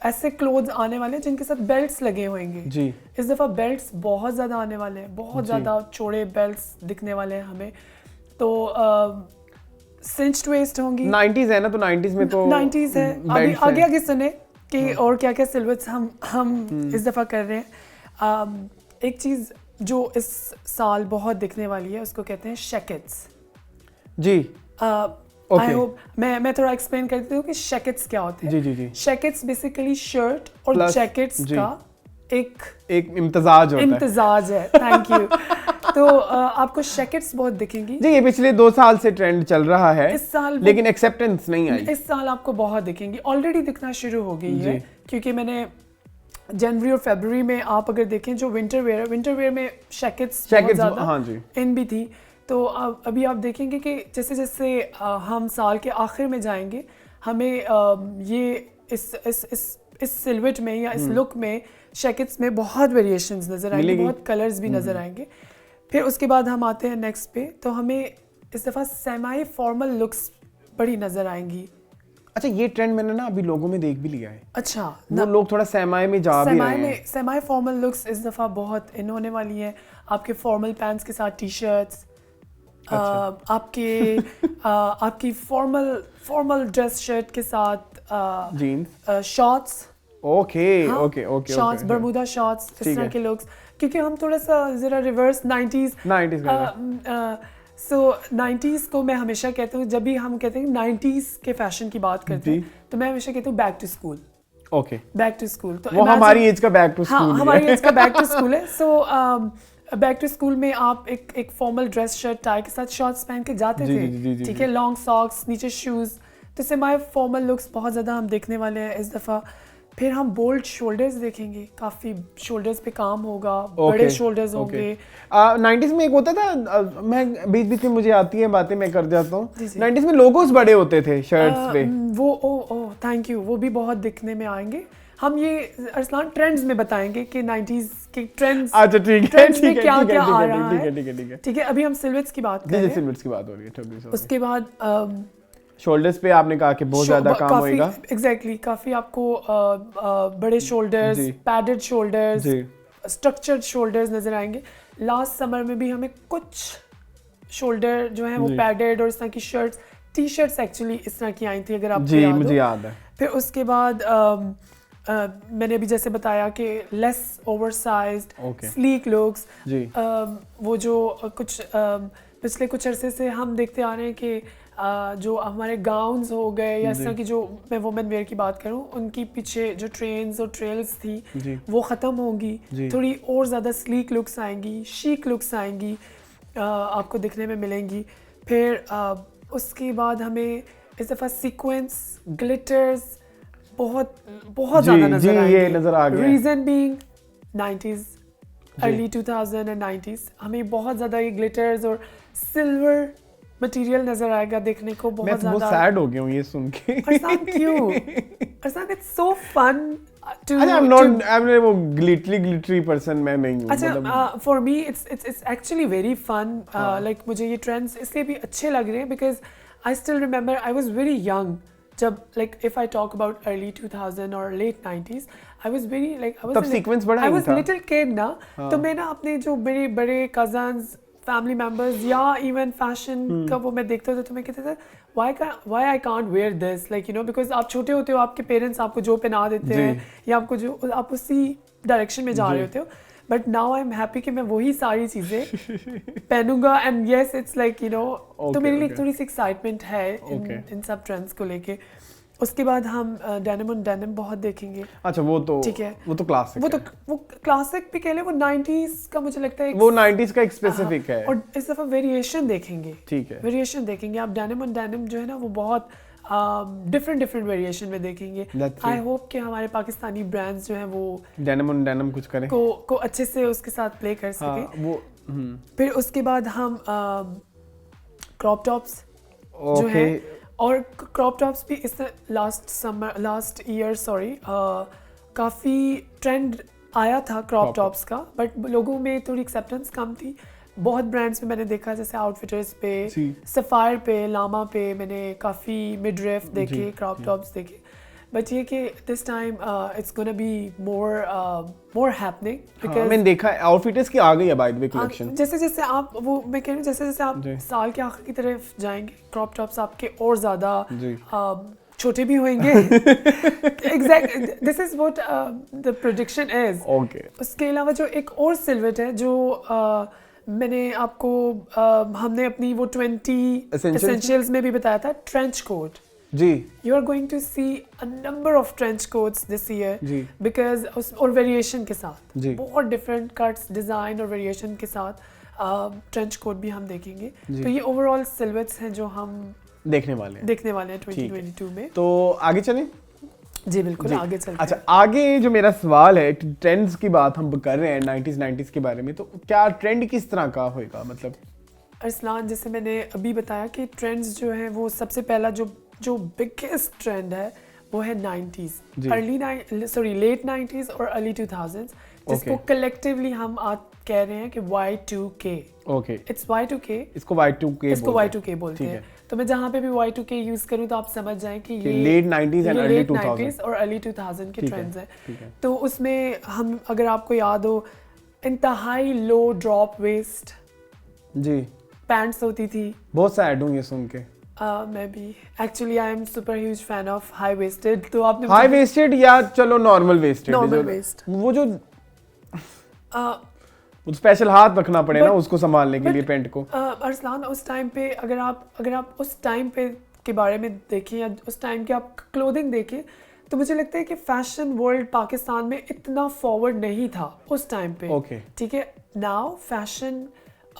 ऐसे क्लोथ्स आने वाले हैं जिनके साथ बेल्ट्स लगे होंगे जी, इस दफ़ा बेल्ट्स बहुत ज़्यादा आने वाले हैं बहुत जी। ज़्यादा चौड़े बेल्ट्स दिखने वाले हैं हमें तो सिंच्ड वेस्ट होंगी 90s है ना, तो 90s में तो 90s है अभी belts आगे हैं। आगे सुने कि और क्या क्या सिल्हूट्स हम इस दफ़ा कर रहे हैं एक चीज़ जो इस साल बहुत दिखने वाली है उसको कहते हैं शैकेट्स जी, आई होप मैं थोड़ा एक्सप्लेन करती हूँ कि शैकेट्स क्या होते हैं जी, जी, जी। शैकेट्स बेसिकली शर्ट और Plus, जैकेट्स जी। का एक एक इम्तजाज होता है। इम्तिजाज है थैंक यू तो आपको शैकेट्स बहुत दिखेंगी जी, ये पिछले 2 साल से ट्रेंड चल रहा है इस साल लेकिन एक्सेप्टेंस नहीं आई। इस साल आपको बहुत दिखेंगी ऑलरेडी दिखना शुरू हो गई है जी। क्योंकि मैंने जनवरी और फरवरी में आप अगर देखें जो विंटर वेयर में शैकेट्स जैकेट्स, हाँ जी, इन भी थी तो अभी आप देखेंगे कि जैसे जैसे हम साल के आखिर में जाएंगे हमें ये इस सिल्हूट में या इस लुक में शैकेट्स में बहुत वेरिएशंस नज़र आएंगे मिलेगी। बहुत कलर्स भी नज़र आएंगे फिर उसके बाद हम आते हैं नेक्स्ट पे तो हमें इस दफ़ा सेमी फॉर्मल लुक्स बड़ी नज़र आएंगी अच्छा, ये ट्रेंड मैंने ना अभी लोगों में देख भी लिया है, अच्छा वो लोग थोड़ा सेमाई में जा भी रहे हैं। सेमी फॉर्मल लुक्स इस दफ़ा बहुत इन होने वाली हैं आपके फॉर्मल पैंट्स के साथ टी शर्ट्स आपकी फॉर्मल ड्रेस शर्ट के साथ jeans, shorts okay okay okay, shorts Bermuda shorts इस तरह के लुक्स क्योंकि हम थोड़ा सा जरा रिवर्स 90s सो 90s को मैं हमेशा कहती हूँ जब भी हम कहते हैं 90s के फैशन की बात करते हैं तो मैं हमेशा कहती हूँ back to school okay, back to school तो वो हमारी एज का बैक टू हाँ स्कूल हमारी एज का बैक टू स्कूल है सो बैक टू स्कूल में आप एक फॉर्मल ड्रेस शर्ट टाई के साथ शॉर्ट्स पहन के जाते जी, थे जी, जी, जी, ठीक है लॉन्ग सॉक्स नीचे शूज तो सेमी फॉर्मल लुक्स बहुत ज़्यादा हम देखने वाले हैं इस दफ़ा फिर हम बोल्ड शोल्डर्स देखेंगे काफ़ी शोल्डर्स पे काम होगा बड़े शोल्डर्स होंगे 90s में एक होता था मैं बीच बीच में मुझे आती है बातें मैं कर जाता हूँ 90s में लोगोस बड़े होते थे शर्ट्स पे वो ओ थैंक यू वो भी बहुत दिखने में आएंगे हम ये अरसलान ट्रेंड्स में बताएंगे कि 90s के ट्रेंड्स अच्छा ठीक है ट्रेंड्स में ठीक है क्या ठीक क्या आ है रहा ठीक है है ठीक है ठीक है ठीक है अभी हम सिल्हूट्स की बात कर जी रहे जी, हैं सिल्हूट्स की बात हो रही है, totally sorry। उसके बाद शोल्डर्स पे आपने कहा कि बहुत ज्यादा काम होएगा एग्जैक्टली काफी आपको बड़े शोल्डर्स जी। पैडेड शोल्डर्स जी, स्ट्रक्चर्ड शोल्डर्स नज़र आएंगे। लास्ट समर में भी हमें कुछ शोल्डर जो है वो जी। पैडेड और इस तरह की शर्ट्स, टी शर्ट्स एक्चुअली इस तरह की आई थी, अगर आपको जी याद मुझे हो। याद है। फिर उसके बाद मैंने अभी जैसे बताया कि less oversized Okay. Sleek looks, जी वो जो कुछ पिछले कुछ अरसे से हम देखते आ रहे हैं कि जो हमारे गाउन्स हो गए या इस तरह की, जो मैं वुमेन वेयर की बात करूं, उनकी पीछे जो ट्रेन्स और ट्रेल्स थी जी वो ख़त्म होंगी, जी। थोड़ी और ज़्यादा स्लीक लुक्स आएंगी, शीक लुक्स आएंगी, आपको दिखने में मिलेंगी। फिर उसके बाद हमें इस दफ़ा सीक्वेंस, ग्लिटर्स बहुत बहुत जी, ज़्यादा नज़र जी, आएंगे। ये नज़र आ गया। Reason being 90s, early 2000 and 90s, हमें बहुत ज़्यादा ये ग्लिटर्स और सिल्वर मटेरियल नज़र आएगा देखने को, मैं बहुत तो बहुत ज़्यादा। सैड हो गया हूँ ये सुन के। अरसान क्यों? अरसान इट्स सो फन टू अच्छा I'm not वो ग्लिटरी पर्सन मैं नहीं हूँ। मतलब अच्छा, for me it's actually very fun. Like मुझे ये ट्रेंड्स इसलिए भी अच्छे लग रहे हैं because I still remember I was very young जब, like if I talk about early 2000 और late 90s, I was very like तब सीक्वेंस बड़ा आई in वाज था। लिटिल किड ना। तो मैं ना अपने जो मेरे बड़े कजन्स, फैमिली मेंबर्स या इवन फैशन का वो मैं देखता था, तो मैं कहता था why I can't where this, like you no, because आप छोटे होते हो, आपके पेरेंट्स आपको जो पहना देते जी। हैं या आपको जो, आप उसी डायरेक्शन में जा रहे होते हो। But now I am happy कि मैं वही सारी चीज़ें पहनूंगा and yes it's like you know, तो मेरे लिए थोड़ी सी एक्साइटमेंट है इन सब ट्रेंड्स को लेके। उसके बाद हम डेनिम ऑन डेनिम बहुत देखेंगे। अच्छा वो तो ठीक है, वो तो क्लासिक वो तो वो क्लासिक भी कह ले, वो 90s का मुझे लगता है वो 90s का एक स्पेसिफिक है। और इस दफ़ा वेरिएशन देखेंगे। ठीक है। वेरिएशन देखेंगे आप, डेनिम ऑन डेनिम जो है ना वो बहुत डिफरेंट वेरिएशन में देखेंगे। आई होप कि हमारे पाकिस्तानी ब्रांड्स जो हैं वो डेनिम ऑन डेनिम कुछ करें को अच्छे से उसके साथ प्ले कर सके। वो फिर उसके बाद हम क्रॉप टॉप्स जो है, और क्रॉप टॉप्स भी इस लास्ट ईयर काफ़ी ट्रेंड आया था क्रॉप टॉप्स का, बट लोगों में थोड़ी एक्सेप्टेंस कम थी। बहुत ब्रांड्स में मैंने देखा, जैसे आउटफिटर्स पे, सफायर पे, लामा पे मैंने काफ़ी मिडरिफ देखे, क्रॉप टॉप्स देखे। बट ये कि this time it's gonna be more happening because मैंने देखा आउटफिटर्स की आ गई है बाय द वे कलेक्शन। जैसे जैसे आप वो मैं कह रही हूँ, जैसे जैसे आप साल के आखिर की तरफ जाएंगे, क्रॉप टॉप्स आपके और ज़्यादा छोटे भी होंगे। Exact, this is what the prediction is. Okay. उसके अलावा जो एक और सिल्हूट है जो मैंने आपको हमने अपनी वो 20 एसेंशियल्स में भी बताया था, ट्रेंच कोट। जी, you are going to see a number of trench coats this year because और वेरिएशन के साथ, बहुत डिफरेंट कट्स, डिज़ाइन और वेरिएशन के साथ ट्रेंच कोट भी हम देखेंगे। तो ये ओवरऑल सिल्हूट्स हैं जो हम देखने वाले हैं 2022 में। तो आगे चलें? जी बिल्कुल, आगे चलते हैं। अच्छा, आगे जो मेरा सवाल है, ट्रेंड्स की बात हम कर रहे हैं 90s के बारे में, तो क्या ट्रेंड किस तरह का होएगा? मतलब अरसलान, जैसे मैंने अभी बताया कि ट्रेंड्स जो हैं वो सबसे पहला जो बिगेस्ट ट्रेंड है वो है 90s, लेट 90s और अर्ली 2000s, जिसको कलेक्टिवली हम आज कह रहे हैं कि Y2K। ओके, इट्स Y2K, इसको Y2K बोलते हैं। तो मैं जहाँ पे भी Y2K यूज करूँ तो आप समझ जाएं कि ये late 90s and early 90s और अर्ली 2000 के ट्रेंड्स हैं। तो उसमें हम, अगर आपको याद हो, इंतहाई लो ड्रॉप वेस्ट जी पैंट्स होती थी। बहुत सैड हूँ ये सुन के। मैं भी actually I am super huge fan of high waisted. तो आपने हाई वेस्टेड या चलो नॉर्मल वेस्टेड, वो जो स्पेशल हाथ रखना पड़े ना उसको संभालने के लिए पैंट को। अरसलान, उस टाइम पे अगर आप उस टाइम पे के बारे में देखें या उस टाइम के आप क्लोथिंग देखें, तो मुझे लगता है कि फैशन वर्ल्ड पाकिस्तान में इतना फॉरवर्ड नहीं था उस टाइम पे। ओके, ठीक है। Now fashion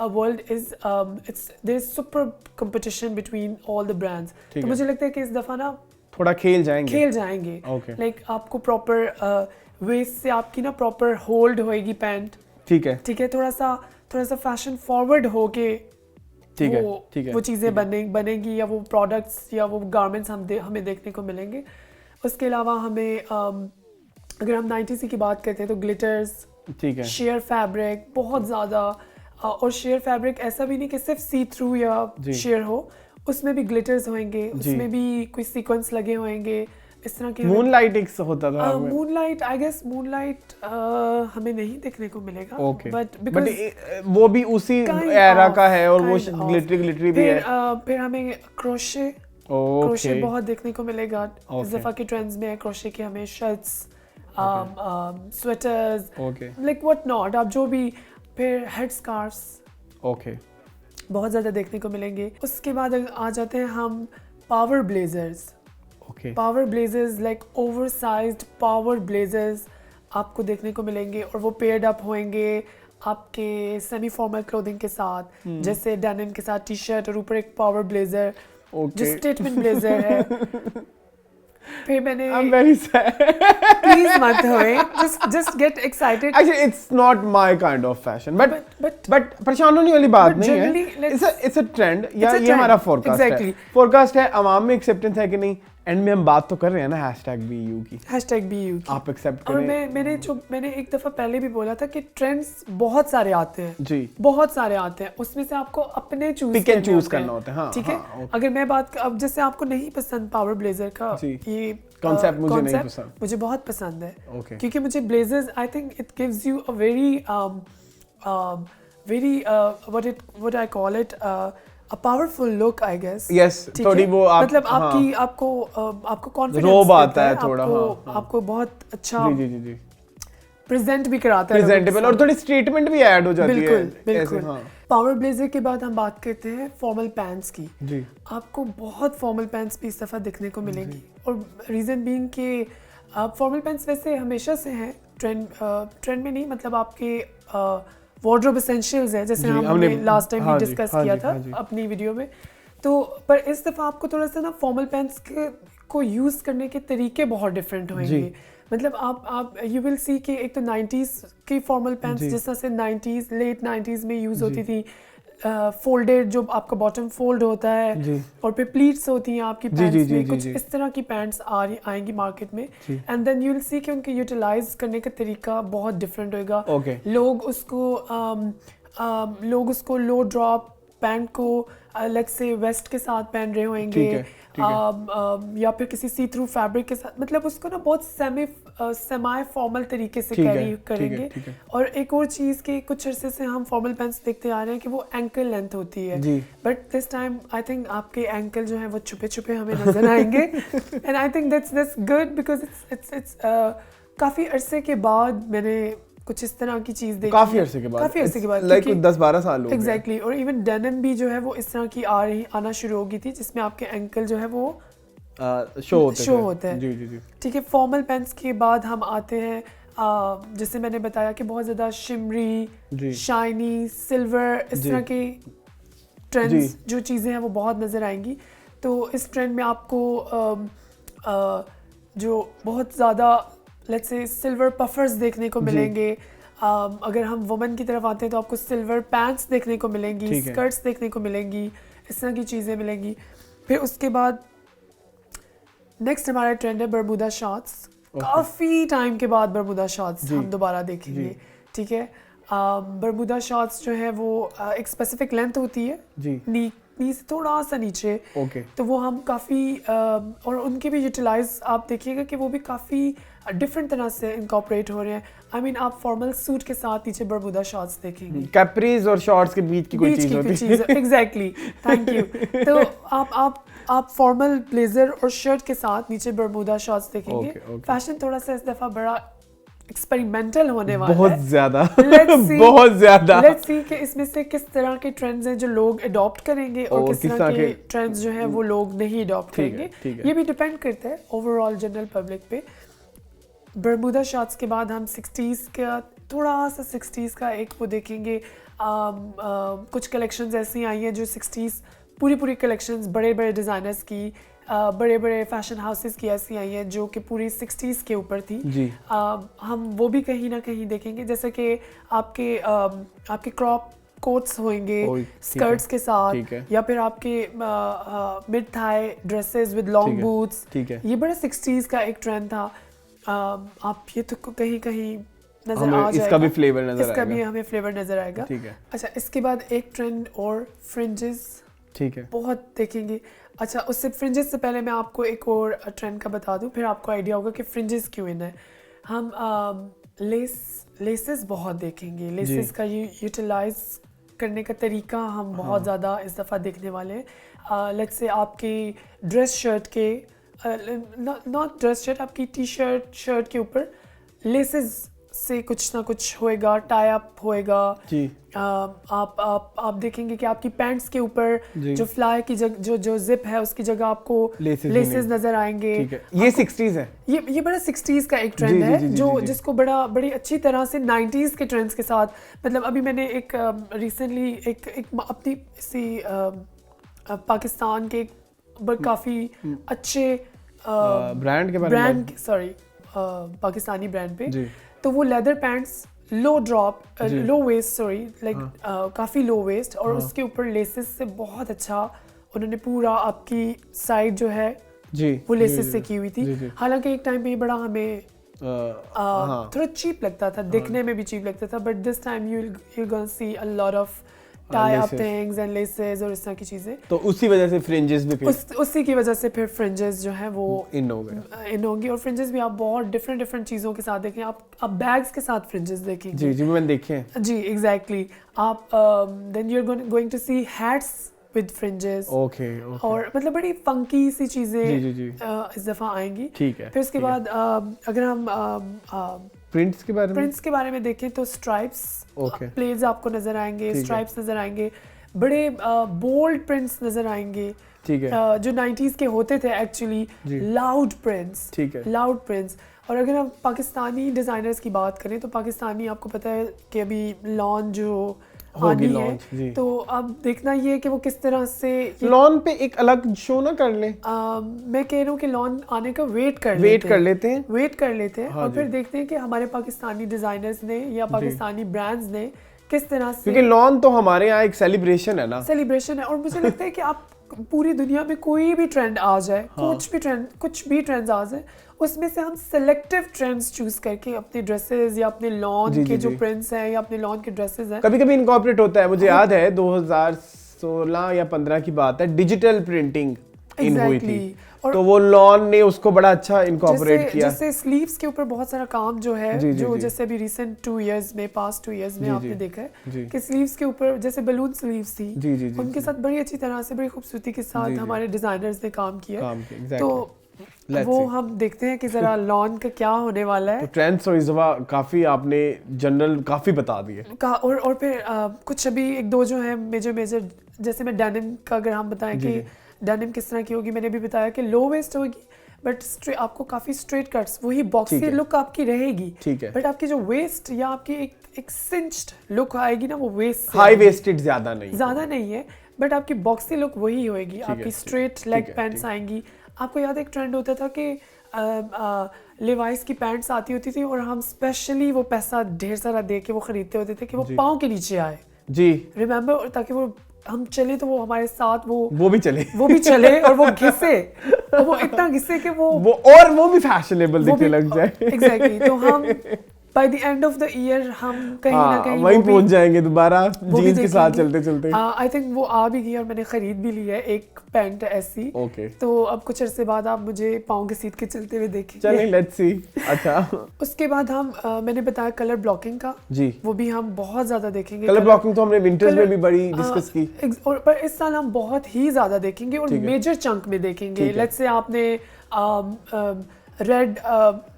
world is there is super competition between all the brands. तो मुझे लगता है कि इस दफा ना थोड़ा खेल जाएंगे। लाइक आपको प्रॉपर वेस्ट से आपकी ना प्रॉपर होल्ड होएगी पैंट। ठीक है, थोड़ा सा फैशन फॉरवर्ड हो के वो चीज़ें बनेगी या वो प्रोडक्ट्स या वो गारमेंट्स हमें देखने को मिलेंगे। उसके अलावा हमें अगर हम 90s की बात करते हैं तो ग्लिटर्स, ठीक है, शेयर फैब्रिक बहुत ज़्यादा, और शेयर फैब्रिक ऐसा भी नहीं कि सिर्फ सी थ्रू या शेयर हो, उसमें भी ग्लिटर्स होंगे, उसमें भी कोई सीक्वेंस लगे होंगे, इस तरह के मूनलाइट एक होता था मूनलाइट, आई गेस मूनलाइट हमें नहीं देखने को मिलेगा, ओके बट वो भी उसी एरा का है और वो ग्लिटरी भी है। फिर हमें क्रोशे बहुत देखने को मिलेगा। इस दफा के ट्रेंड्स में क्रोशे के हमें shirts, sweaters, like what not, आप जो भी। फिर हेड स्कार्फ्स बहुत ज़्यादा देखने को मिलेंगे। उसके बाद आ जाते हैं हम power blazers. Power blazers like oversized power blazers आपको देखने को मिलेंगे, और वो पेयर्ड अप होंगे आपके सेमी फॉर्मल क्लोथिंग के साथ, जैसे डेनिम के साथ टी शर्ट और ऊपर एक पावर ब्लेजर जो स्टेटमेंट ब्लेजर है। फिर मैंने I'm very sad. प्लीज मत होए, just get excited. Actually, it's not my kind of fashion, but परेशान होने वाली बात नहीं है। It's a trend, या ये हमारा forecast है। Forecast है, आवाम में acceptance है कि नहीं। एंड में हम बात तो कर रहे हैं ना #BU की, #BU की आप एक्सेप्ट करें। और मैंने एक दफा पहले भी बोला था कि ट्रेंड्स बहुत सारे आते हैं जी, बहुत सारे आते हैं, उसमें से आपको अपने चूज करना होता है। हाँ, ठीक है। अगर मैं बात अब जैसे आपको नहीं पसंद पावर ब्लेजर का ये कॉन्सेप्ट, मुझे नहीं पसंद, मुझे बहुत पसंद है क्योंकि मुझे blazers I think it gives you a very what I call it a powerful look, I guess. Yes, थोड़ी वो मतलब आपको कॉन्फिडेंस रोब आता है थोड़ा, आपको बहुत अच्छा जी प्रेजेंट भी कराता है, प्रेजेंटेबल, और थोड़ी स्टेटमेंट भी ऐड हो जाती है। बिल्कुल। पावर ब्लेजर के बाद हम बात करते हैं फॉर्मल पैंट्स की। जी, आपको बहुत फॉर्मल पैंट्स भी इस दफा देखने को मिलेंगी, और रीजन बीइंग कि फॉर्मल पैंट्स वैसे हमेशा से हैं ट्रेंड में नहीं, मतलब आपके वार्डरोब एसेंशियल्स है, जैसे हमने लास्ट टाइम भी डिस्कस किया था अपनी वीडियो में। तो पर इस दफ़ा आपको थोड़ा सा ना फॉर्मल पैंट्स को यूज़ करने के तरीके बहुत डिफरेंट होंगे। मतलब आप यू विल सी कि एक तो 90s की फॉर्मल पैंट्स जिस तरह से 90s लेट 90s में यूज़ होती थी, फोल्डेड जो आपका बॉटम फोल्ड होता है और फिर प्लीट्स होती हैं आपकी पैंट्स में, कुछ इस तरह की पैंट्स आएंगी मार्केट में। And then you will see कि उनके यूटिलाइज करने का तरीका बहुत डिफरेंट होएगा। लोग उसको लो ड्रॉप पैंट को लेट्स से वेस्ट के साथ पहन रहे होंगे, या फिर किसी सी थ्रू फैब्रिक के साथ, मतलब उसको ना बहुत सेमी फॉर्मल तरीके से कैरी करेंगे। और एक और चीज़ कि कुछ अरसे से हम फॉर्मल पैंट्स देखते आ रहे हैं कि वो एंकल लेंथ होती है, but this time I think आपके एंकल जो है वो छुपे छुपे हमें नजर आएंगे। And I think that's good because it's काफ़ी अरसे के बाद मैंने कुछ इस तरह की चीज देखी, काफी अरसे के बाद लाइक 10-12 साल हो गए। एग्जैक्टली। और इवन डेनिम भी जो है वो इस तरह की आना शुरू हो गई थी, जिसमें आपके एंकल जो है वो शो होते हैं। जी। ठीक है। फॉर्मल पैंट्स के बाद हम आते हैं जैसे मैंने बताया कि बहुत ज्यादा शिमरी, शाइनी, सिल्वर, इस तरह के ट्रेंड्स जो चीजें हैं वो बहुत नजर आएंगी। तो इस ट्रेंड में आपको जो बहुत ज्यादा लेट्स से सिल्वर पफर्स देखने को मिलेंगे। अगर हम वुमेन की तरफ आते हैं तो आपको सिल्वर पैंट्स देखने को मिलेंगी, स्कर्ट्स देखने को मिलेंगी, इस तरह की चीज़ें मिलेंगी। फिर उसके बाद नेक्स्ट हमारा ट्रेंड है बरमूडा शॉर्ट्स। काफ़ी टाइम के बाद बरमूडा शॉर्ट्स हम दोबारा देखेंगे। ठीक है। बरमूडा शॉर्ट्स जो है वो एक स्पेसिफिक लेंथ होती है, नी से थोड़ा सा नीचे। तो वो हम काफ़ी और उनके भी यूटिलाइज आप देखिएगा कि वो भी काफ़ी डिफरेंट तरह से इनकॉर्पोरेट हो रहे हैं। आई मीन आप फॉर्मल सूट के साथ नीचे बरमूडा शॉर्ट्स देखेंगे, कैप्रीज और शॉर्ट्स के बीच की कोई चीज होती है। Exactly, thank you. तो आप फॉर्मल ब्लेजर और शर्ट के साथ नीचे बरमूडा शॉर्ट्स देखेंगे। फैशन थोड़ा सा इस दफा बड़ा एक्सपेरिमेंटल होने वाला है, बहुत ज्यादा। लेट्स सी कि इसमें से किस तरह के ट्रेंड्स हैं जो लोग अडॉप्ट करेंगे और किस तरह के ट्रेंड्स जो हैं वो लोग नहीं अडॉप्ट करेंगे। ये भी डिपेंड करता है ओवरऑल जनरल पब्लिक पे। बरमूडा शॉर्ट्स के बाद हम 60s का थोड़ा सा 60s का एक वो देखेंगे। कुछ कलेक्शंस ऐसी आई हैं जो 60s पूरी कलेक्शंस बड़े डिज़ाइनर्स की, बड़े फैशन हाउसेस की ऐसी आई हैं जो कि पूरी 60s के ऊपर थी। हम वो भी कहीं ना कहीं देखेंगे, जैसे कि आपके क्रॉप कोट्स होंगे स्कर्ट्स के साथ, या फिर आपके mid thigh dresses with long boots. ये बड़ा 60s का एक ट्रेंड था। आप ये तो कहीं नजर आ जाएगा, इसका भी फ्लेवर नजर इसका भी हमें फ्लेवर नजर आएगा। ठीक है। अच्छा, इसके बाद एक ट्रेंड और फ्रिंजेस। ठीक है। बहुत देखेंगे। अच्छा, उससे फ्रिंजेस से पहले मैं आपको एक और ट्रेंड का बता दूं, फिर आपको आइडिया होगा कि फ्रिंजेस क्यों इन है। हम लेसेस बहुत देखेंगे, लेसेस का यूटिलाइज करने का तरीका हम बहुत ज़्यादा इस दफ़ा देखने वाले हैं। लेट्स से आपकी ड्रेस शर्ट के नॉट ड्रेस शर्ट, आपकी टी शर्ट शर्ट के ऊपर लेसेस से कुछ ना कुछ होएगा, टाई अप होएगा जी। आप देखेंगे कि आपकी पैंट्स के ऊपर जो फ्लाई की जगह जो जिप है उसकी जगह आपको लेसेस नजर आएंगे। ठीक है। ये 60s है, ये बड़ा 60s का एक ट्रेंड है जो जिसको बड़ी अच्छी तरह से 90s के ट्रेंड्स के साथ, मतलब अभी मैंने एक रिसेंटली एक अपनी सी पाकिस्तान के काफ़ी अच्छे ब्रांड के बारे में पाकिस्तानी ब्रांड पे, तो वो लेदर पैंट्स लो ड्रॉप लो वेस्ट काफ़ी लो वेस्ट और उसके ऊपर लेसेस से बहुत अच्छा उन्होंने पूरा आपकी साइड जो है वो लेसेस से की हुई थी। हालांकि एक टाइम पे ये बड़ा हमें थोड़ा चीप लगता था, दिखने में भी चीप लगता था, but this time you gonna see a lot of tie up things and laces और इस तरह की चीजें। तो उसी वजह से फ्रिंजेस भी उसी की वजह से फिर फ्रिंजेस जो है वो इन हो गए, इन होंगी। और फ्रिंजेस भी आप बहुत डिफरेंट चीज़ों के साथ देखें, आप बैग्स के साथ फ्रिंजेस देखेंगे। जी मैंने देखे हैं। जी एग्जैक्टली। आप then you are going to see hats with fringes. Okay. और मतलब बड़ी फंकी सी चीज़ें इस दफ़ा आएंगी। ठीक है। फिर उसके बाद अगर हम प्रिंट्स के बारे में देखें तो स्ट्राइप्स प्लेट्स आपको नजर आएंगे, स्ट्राइप्स नजर आएंगे, बड़े बोल्ड प्रिंट्स नजर आएंगे। ठीक है। जो 90s के होते थे एक्चुअली, लाउड प्रिंट्स। ठीक है। Loud prints. और अगर हम पाकिस्तानी डिजाइनर्स की बात करें तो पाकिस्तानी, आपको पता है कि अभी लॉन जो आनी है, तो अब देखना ये है कि वो किस तरह से लॉन पे एक अलग शो ना कर ले। मैं कह रहा हूँ कि लॉन आने का वेट कर लेते हैं और फिर देखते हैं कि हमारे पाकिस्तानी डिजाइनर्स ने या पाकिस्तानी ब्रांड्स ने किस तरह से, क्योंकि लॉन तो हमारे यहाँ एक सेलिब्रेशन है ना, सेलिब्रेशन है। और मुझे लगता है कि आप पूरी दुनिया में कोई भी ट्रेंड आ जाए, कुछ भी ट्रेंड्स आ जाए, उसमें से हम सेलेक्टिव ट्रेंड्स चूज करके अपने ड्रेसेस या अपने लॉन के जो प्रिंट्स हैं या अपने लॉन के ड्रेसेस हैं, कभी इनकॉर्पोरेट होता है। मुझे याद है 2016 या 15 की बात है, डिजिटल प्रिंटिंग इन हुई थी, तो वो लॉन ने उसको बड़ा अच्छा इनकॉर्पोरेट किया। जैसे स्लीव्स के ऊपर बहुत सारा काम जो है, जैसे अभी रिसेंट पास्ट 2 इयर्स में आपने देखा है कि स्लीव्स के ऊपर जैसे बलून स्लीव्स थी, उनके साथ बड़ी अच्छी तरह से, बड़ी खूबसूरती के साथ हमारे डिजाइनर्स ने काम किया। तो वो हम देखते हैं कि जरा लॉन का क्या होने वाला है। तो ट्रेंड्स और इस दफा काफी आपने जनरल काफी बता दिए। और फिर कुछ अभी एक दो जो है मेजर, जैसे मैं डेनिम का अगर हम बताएं कि डेनिम किस तरह की होगी, मैंने भी बताया कि लो वेस्ट होगी बट आपको काफी स्ट्रेट कट्स, वही बॉक्सी लुक आपकी रहेगी। ठीक है। बट आपकी जो वेस्ट या आपकी एक सिंच्ड लुक आएगी ना, वो वेस्ट हाई वेस्टेड ज्यादा नहीं है, बट आपकी बॉक्सी लुक वही होएगी। आपकी स्ट्रेट लेग पैंट्स आएंगी। आपको याद है एक ट्रेंड होता था कि लेवाइस की पैंट्स आती होती थी और हम स्पेशली वो पैसा ढेर सारा दे के वो खरीदते होते थे कि वो पाँव के नीचे आए। जी रिमेम्बर, ताकि वो हम चले तो वो हमारे साथ वो भी चले और वो घिसे, और वो इतना घिसे कि वो भी फैशनेबल दिखने लग जाए। एग्जैक्टली। तो हम by the end of the year हम कहीं ना कहीं वहीं पहुंच जाएंगे दोबारा जीन्स के साथ चलते। आई थिंक वो आ भी गई और मैंने खरीद भी ली है एक पैंट ऐसी। तो अब कुछ अरसे बाद आप मुझे पाँव के सीट के चलते हुए देखेंगे। चलें, लेट्स सी। अच्छा, उसके बाद हम मैंने बताया कलर ब्लॉकिंग का, जी वो भी हम बहुत ज्यादा देखेंगे। कलर ब्लॉकिंग तो हमने विंटर्स में भी बड़ी डिस्कस की, और पर इस साल हम बहुत ही ज्यादा देखेंगे और मेजर चंक में देखेंगे। लेट्स से आपने रेड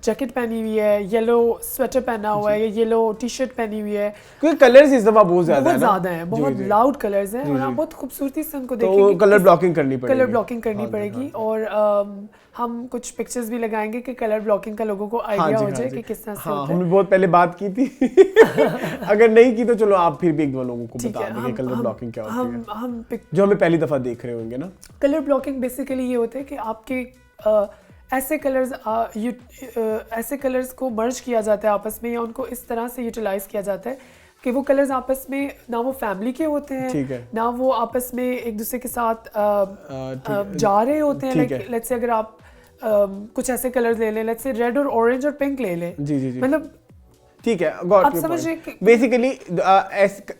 जैकेट पहनी हुई है, येलो स्वेटर पहना हुआ है, या येलो टी शर्ट पहनी हुई है, क्योंकि कलर्स इस दफा बहुत ज्यादा हैं, बहुत लाउड कलर्स हैं और आप बहुत खूबसूरती से उनको देखेंगे। तो कलर ब्लॉकिंग करनी पड़ेगी और हम कुछ पिक्चर्स भी लगाएंगे कि कलर ब्लॉकिंग का लोगों को आइडिया हो जाए कि किस तरह से होता है। हमने बहुत पहले बात की थी अगर नहीं की तो चलो आप फिर भी एक दो लोगों को बता देंगे कलर ब्लॉकिंग क्या होती है, हम जो हमें पहली दफा देख रहे होंगे ना। कलर ब्लॉकिंग बेसिकली ये होता है कि आपके ऐसे कलर्स को मर्ज किया जाता है आपस में, या उनको इस तरह से यूटिलाइज किया जाता है कि वो कलर्स आपस में ना वो फैमिली के होते हैं, ना वो आपस में एक दूसरे के साथ जा रहे होते हैं। लाइक लेट्स से अगर आप कुछ ऐसे कलर्स ले लें, लेट्स से रेड और ऑरेंज और पिंक ले लें, जी। मतलब ठीक है, गॉट आप योर समझिए पॉइंट। बेसिकली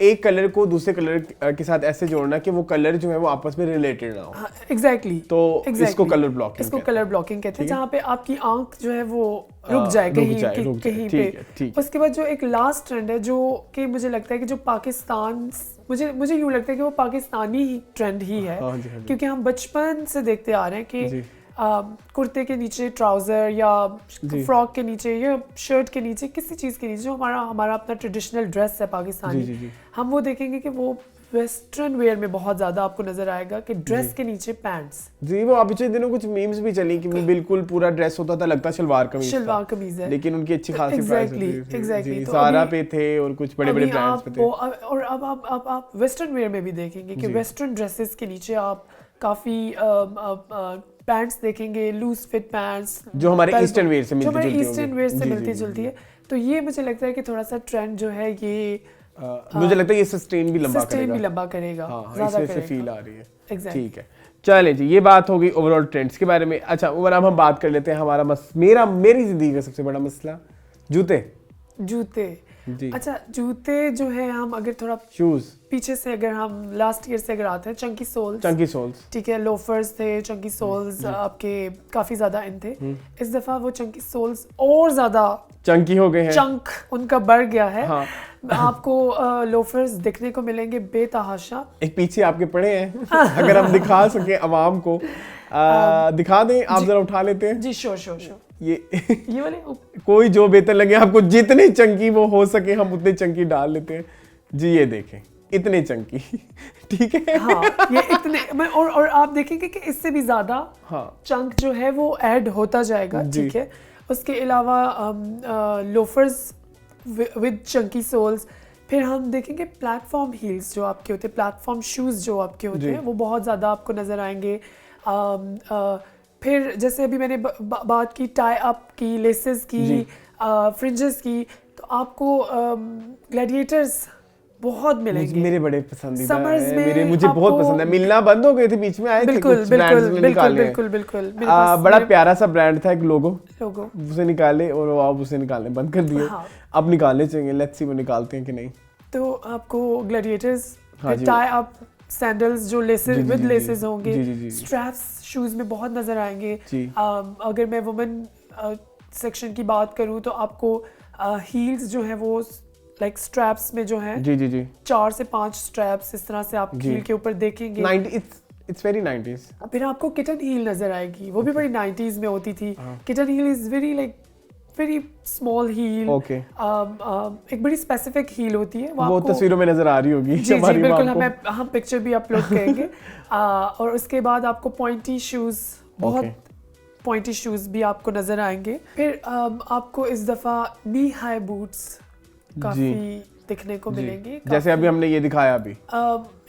एक कलर को दूसरे कलर के साथ ऐसे जोड़ना कि वो कलर जो है वो आपस में रिलेटेड ना हो। एग्जैक्टली, तो इसको कलर ब्लॉकिंग इसको कलर ब्लॉकिंग कहते हैं, जहाँ पे आपकी आंख जो है वो रुक जाए कहीं पे। उसके बाद जो एक लास्ट ट्रेंड है जो कि मुझे लगता है कि जो पाकिस्तान, मुझे यूँ लगता है कि वो पाकिस्तानी ट्रेंड ही है, क्योंकि हम बचपन से देखते आ रहे हैं कि कुर्ते के नीचे ट्राउज़र या फ्रॉक के नीचे या शर्ट के नीचे किसी चीज़ के नीचे जो हमारा अपना ट्रेडिशनल ड्रेस है पाकिस्तानी, हम वो देखेंगे कि वो वेस्टर्न वेयर में बहुत ज़्यादा आपको नजर आएगा कि ड्रेस के नीचे पैंट्स। जी, वो पिछले दिनों कुछ मीम्स भी चली कि वो बिल्कुल पूरा ड्रेस होता था, लगता शलवार कमीज है, लेकिन उनकी अच्छी खासी प्राइस एग्जैक्टली ज़ारा पे थे और कुछ बड़े बड़े ब्रांड्स पे थे। और अब आप वेस्टर्न वेयर में भी देखेंगे कि वेस्टर्न ड्रेसेस के नीचे आप काफ़ी पैंट्स देखेंगे, लूज फिट पैंट्स जो हमारे ईस्टर्न वेयर से मिलती जुलती है। तो ये मुझे लगता है कि थोड़ा सा ट्रेंड जो है ये मुझे लगता है ये सस्टेन भी लंबा करेगा। ज़्यादा इसमें से फील आ रही है। Exactly. ठीक है, चलें जी, ये बात हो गई ओवरऑल ट्रेंड्स के बारे में। अच्छा उमर, अब हम बात कर लेते हैं मेरी जिंदगी का सबसे बड़ा मसला, जूते। अच्छा, जूते जो है, हम अगर थोड़ा शूज पीछे से अगर हम लास्ट ईयर से अगर आते हैं, चंकी सोल्स, ठीक है, लोफर्स थे, चंकी सोल्स आपके काफी ज्यादा इन थे। इस दफा वो चंकी सोल्स और ज्यादा चंकी हो गए हैं, चंक उनका बढ़ गया है। हाँ। आपको लोफर्स दिखने को मिलेंगे बेतहाशा। एक पीछे आपके पड़े हैं अगर हम दिखा सके अवाम को, दिखा दें, आप जरा उठा लेते हैं जी। श्योर ये वाले कोई जो बेहतर लगे आपको, जितने चंकी वो हो सके हम उतने चंकी डाल लेते हैं जी। ये देखें, इतने चंकी ठीक है। हाँ, ये इतने और आप देखेंगे कि इससे भी ज्यादा चंक जो है वो ऐड होता जाएगा, ठीक है। उसके अलावा लोफर्स विद चंकी सोल्स, फिर हम देखेंगे प्लेटफॉर्म हील्स जो आपके होते हैं, प्लेटफॉर्म शूज़ जो आपके होते हैं, वो बहुत ज़्यादा आपको नज़र आएंगे। फिर जैसे अभी मैंने बात की टाई अप की, लेसेस की, फ्रिंजेस की, तो आपको ग्लैडिएटर्स बहुत मिलेंगे। मेरे बड़े पसंदीदा हैं, मुझे बहुत पसंद है। मिलना बंद हो गए थे, बीच में आए थे कुछ ब्रांड्स में निकाले। बिल्कुल। बड़ा प्यारा सा ब्रांड था, एक लोगो उसे निकाले और आप उसे निकालने बंद कर दिए। अब निकालने चाहिए, लेट्स सी वो निकालते हैं कि नहीं। तो आपको ग्लैडिएटर्स, टाई अप सैंडल्स जो विद लेसेस होंगे, स्ट्रैप्स शूज में बहुत नजर आएंगे। अगर मैं वुमेन सेक्शन की बात करूं तो आपको हील्स जो है वो लाइक स्ट्रैप्स में जो है 4 से 5 स्ट्रैप्स इस तरह से आप हील के ऊपर देखेंगे। It's very 90s। फिर आपको किटन हील नजर आएगी, वो भी बड़ी 90s में होती थी। Kitten heel is very small heel, एक बड़ी स्पेसिफिक हील होती है। वो तस्वीरों में नजर आ रही होगी। जी बिल्कुल, हम पिक्चर भी अपलोड करेंगे। और उसके बाद आपको पॉइंटी शूज, बहुत पॉइंटी शूज भी आपको नजर आएंगे। फिर आपको इस दफा नी हाई बूट्स काफी दिखने को मिलेंगे, जैसे अभी हमने ये दिखाया। अभी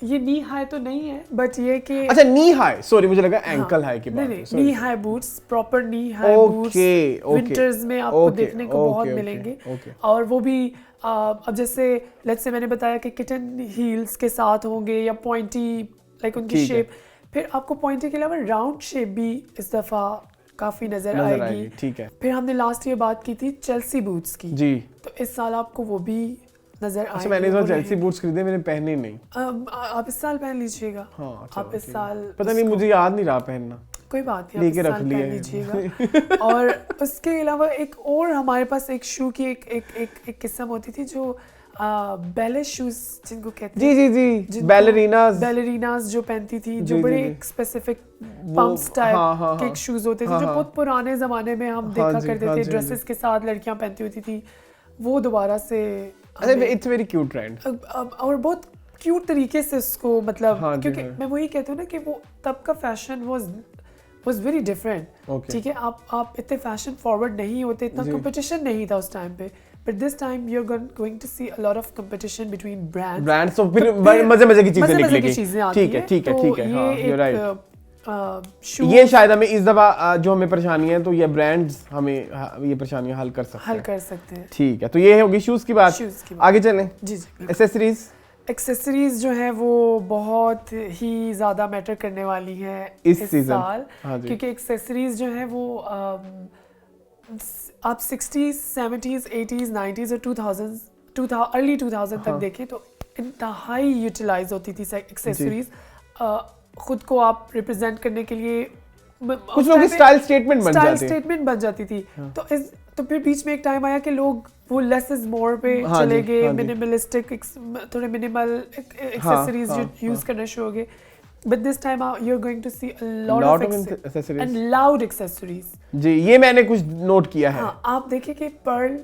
ये नी हाई तो नहीं है, बट ये कि अच्छा नी हाई, सॉरी मुझे लगा एंकल हाई की बात है। नी हाई बूट्स, प्रॉपर नी हाई बूट्स विंटर्स में आपको देखने को बहुत मिलेंगे। और वो भी अब जैसे लेट्स से मैंने बताया कि किटन हील्स के साथ होंगे या पॉइंटी, लाइक उनकी शेप। फिर आपको पॉइंटी के अलावा राउंड शेप भी इस दफा काफी नजर आएगी, ठीक है। फिर हमने लास्ट ईयर बात की थी चेल्सी बूट्स की जी, तो इस साल आपको वो भी नजर आएंगे। मैंने इस बार चेल्सी बूट्स खरीदे, मैंने पहने नहीं। आप इस साल पहन लीजिएगा। हाँ, आप इस साल पता नहीं, मुझे याद नहीं रहा पहनना। कोई बात नहीं, लेके रख लीजिएगा। और उसके अलावा एक और हमारे पास एक शू की एक किस्म होती थी जो बैले शूज जिनको कहते हैं। जी बैलरीनास जो पहनती थी, जो बड़े स्पेसिफिक पंप्स टाइप के शूज होते थे, जो बहुत पुराने जमाने में हम देखा करते थे, ड्रेसेस के साथ लड़कियां पहनती होती थी। वो दोबारा से इट्स वेरी क्यूट ट्रेंड, और बहुत क्यूट तरीके से उसको, मतलब क्योंकि मैं वही कहती हूँ ना कि वो तब का फैशन was very different। ठीक है, आप इतने फैशन फॉरवर्ड नहीं होते, इतना कंपटीशन नहीं था उस टाइम पे। But this time you're going to see a lot of competition between brands। तो फिर मजे की चीजें निकलेंगी। ठीक है, हाँ, you're right। ये शायद हमें इस दफा जो हमें परेशानी है, तो ये ब्रांड्स हमें ये परेशानियां हल कर सकते हैं। ठीक है, तो ये होगी शूज की बात। आगे चलें। जी एक्सेसरीज जो है वो बहुत ही ज़्यादा मैटर करने वाली है इस साल, क्योंकि एक्सेसरीज जो है वो आप 60s 70s 80s 90s और 2000 अर्ली 2000 तक देखें तो इंतहाई यूटिलाइज होती थी एक्सेसरीज। खुद को आप रिप्रेजेंट करने के लिए कुछ लोगों की स्टाइल स्टेटमेंट बन जाती थी। तो फिर बीच में एक टाइम आया कि लोग वो लेस इज मोर पे चले गए, मिनिमलिस्टिक थोड़े मिनिमल एक्सेसरीज यूज करना शुरू हो गए। But this time you're going to see a lot of accessories and loud accessories। जी, ये मैंने कुछ नोट किया है। हाँ, आप देखिए कि पर्ल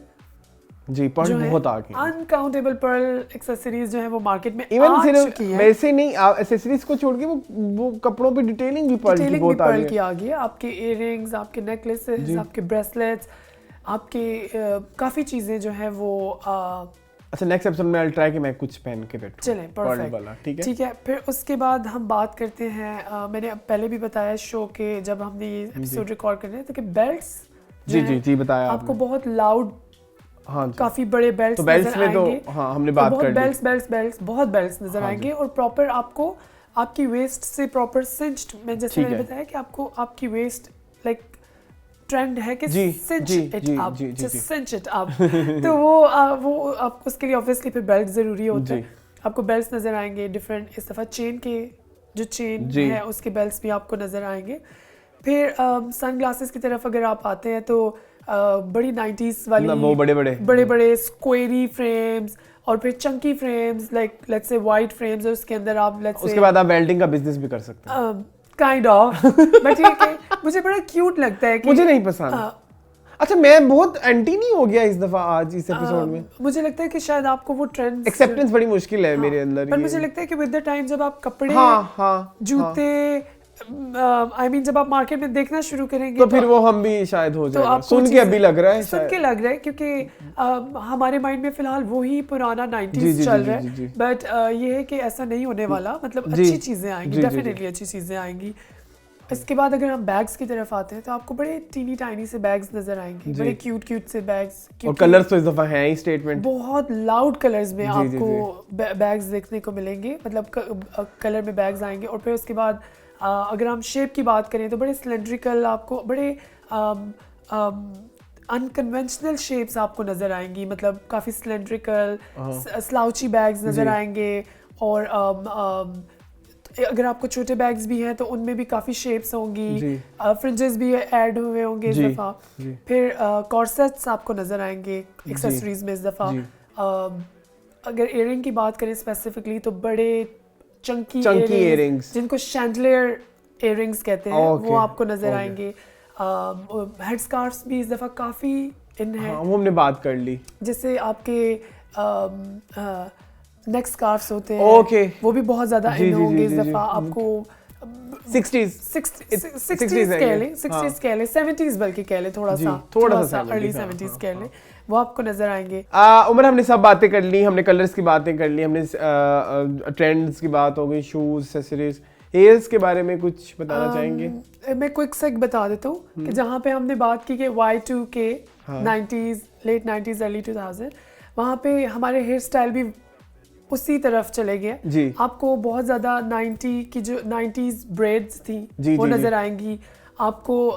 जी, पर्ल बहुत आ गई। अनकाउंटेबल पर्ल एक्सेसरीज जो है वो मार्केट में इवन सिर्फ वैसे नहीं, एक्सेसरीज को छोड़ के वो कपड़ों पे डिटेलिंग भी पर्ल की बहुत आ गई है। आपके इयररिंग्स, आपके नेकलेसेस, आपके ब्रेसलेट्स, आपके काफी चीजें जो है वो अच्छा, नेक्स्ट एपिसोड में I'll try कि मैं कुछ पहन के बैठूं। चलें, परफेक्ट, ठीक है। फिर उसके बाद हम बात करते हैं, मैंने पहले भी बताया शो के जब हमने ये एपिसोड रिकॉर्ड कर रहे थे कि बेल्ट्स जी बताया आपको बहुत लाउड, हाँ, काफी बड़े बेल्ट्स तो बेल्ट्स में तो हाँ हमने बात कर ली, बहुत बेल्ट्स नजर आएंगे और प्रॉपर आपको आपकी वेस्ट से प्रॉपर सिंच्ड, मैं जैसे मैंने बताया कि आपको आपकी वेस्ट लाइक ट्रेंड है कि cinch it up तो वो आप उसके लिए ऑब्वियसली फिर बेल्ट जरूरी होता है। आपको बेल्ट्स नजर आएंगे डिफरेंट, इस दफा चेन के जो चेन है उसके बेल्ट्स भी आपको नजर आएंगे। फिर सन ग्लासेस की तरफ अगर आप आते हैं तो बड़ी 90s वाली वो बड़े स्क्वेरी फ्रेम्स और फिर Chunky frames like let's say white frames और उसके अंदर आप लेट्स से उसके बाद आप वेल्डिंग का बिजनेस भी कर सकते हैं काइंड ऑफ बट ये मुझे बड़ा क्यूट लगता है कि मुझे नहीं पसंद। अच्छा, मैं बहुत एंटी नहीं हो गया इस दफा आज इस एपिसोड में। मुझे लगता है कि शायद आपको वो ट्रेंड एक्सेप्टेंस बड़ी मुश्किल है मेरे अंदर। पर मुझे लगता है कि विद द टाइम जब आप कपड़े जूते आई मीन जब आप मार्केट में देखना शुरू करेंगे तो फिर वो हम भी शायद हो जाएगा। सुन के अभी लग रहा है क्योंकि हमारे माइंड में फिलहाल वही पुराना 90s चल रहा है। बट ये है कि ऐसा नहीं होने वाला, मतलब अच्छी चीजें आएंगी, डेफिनेटली अच्छी चीजें आएंगी। इसके बाद अगर हम बैग्स की तरफ आते हैं तो आपको बड़े टीनी टाइनी से बैग्स नजर आएंगे, बड़े क्यूट से बैग्स, और कलर्स तो इस दफा हैं ही स्टेटमेंट, बहुत लाउड कलर्स में आपको बैग्स देखने को मिलेंगे, मतलब कलर में बैग्स आएंगे। और फिर उसके बाद अगर हम शेप की बात करें तो बड़े सिलेंड्रिकल, आपको बड़े अनकन्वेंशनल शेप्स आपको नजर आएंगी, मतलब काफ़ी सिलेंड्रिकल स्लाउची बैग्स नजर आएंगे। और अगर आपको छोटे बैग्स भी हैं तो उनमें भी काफ़ी शेप्स होंगी, फ्रिंजेस भी ऐड हुए होंगे इस दफ़ा। फिर कॉर्सेट्स आपको नज़र आएंगे एक्सेसरीज में इस दफ़ा। अगर इयरिंग की बात करें स्पेसिफिकली तो बड़े चंकी इयरिंग्स जिनको शैंडलियर इयरिंग्स कहते हैं वो आपको नज़र आएंगे। हेड स्कार्फ्स भी इस दफ़ा काफ़ी इन है, वो हमने बात कर ली। जैसे आपके नेक स्कार्फ्स होते हैं वो भी बहुत ज़्यादा इन होंगे इस दफ़ा। आपको 60s कह लें, 60s कह लें, 70s बल्कि कह लें, थोड़ा सा अर्ली 70s कह लें, वो आपको नजर आएंगे। उमर, हमने सब बातें कर ली, हमने कलर्स की बातें कर ली, हमने ट्रेंड्स की बात हो गई, शूज, एक्सेसरीज, हेयर्स के बारे में कुछ बताना चाहेंगे? मैं क्विक सेक बता देता हूँ कि जहाँ पे हमने बात की कि Y2K 90s, late 90s early 2000, वहाँ पे हमारे हेयर स्टाइल भी उसी तरफ चले गए। आपको बहुत ज़्यादा 90s ब्रेड्स थी वो नज़र आएंगी आपको।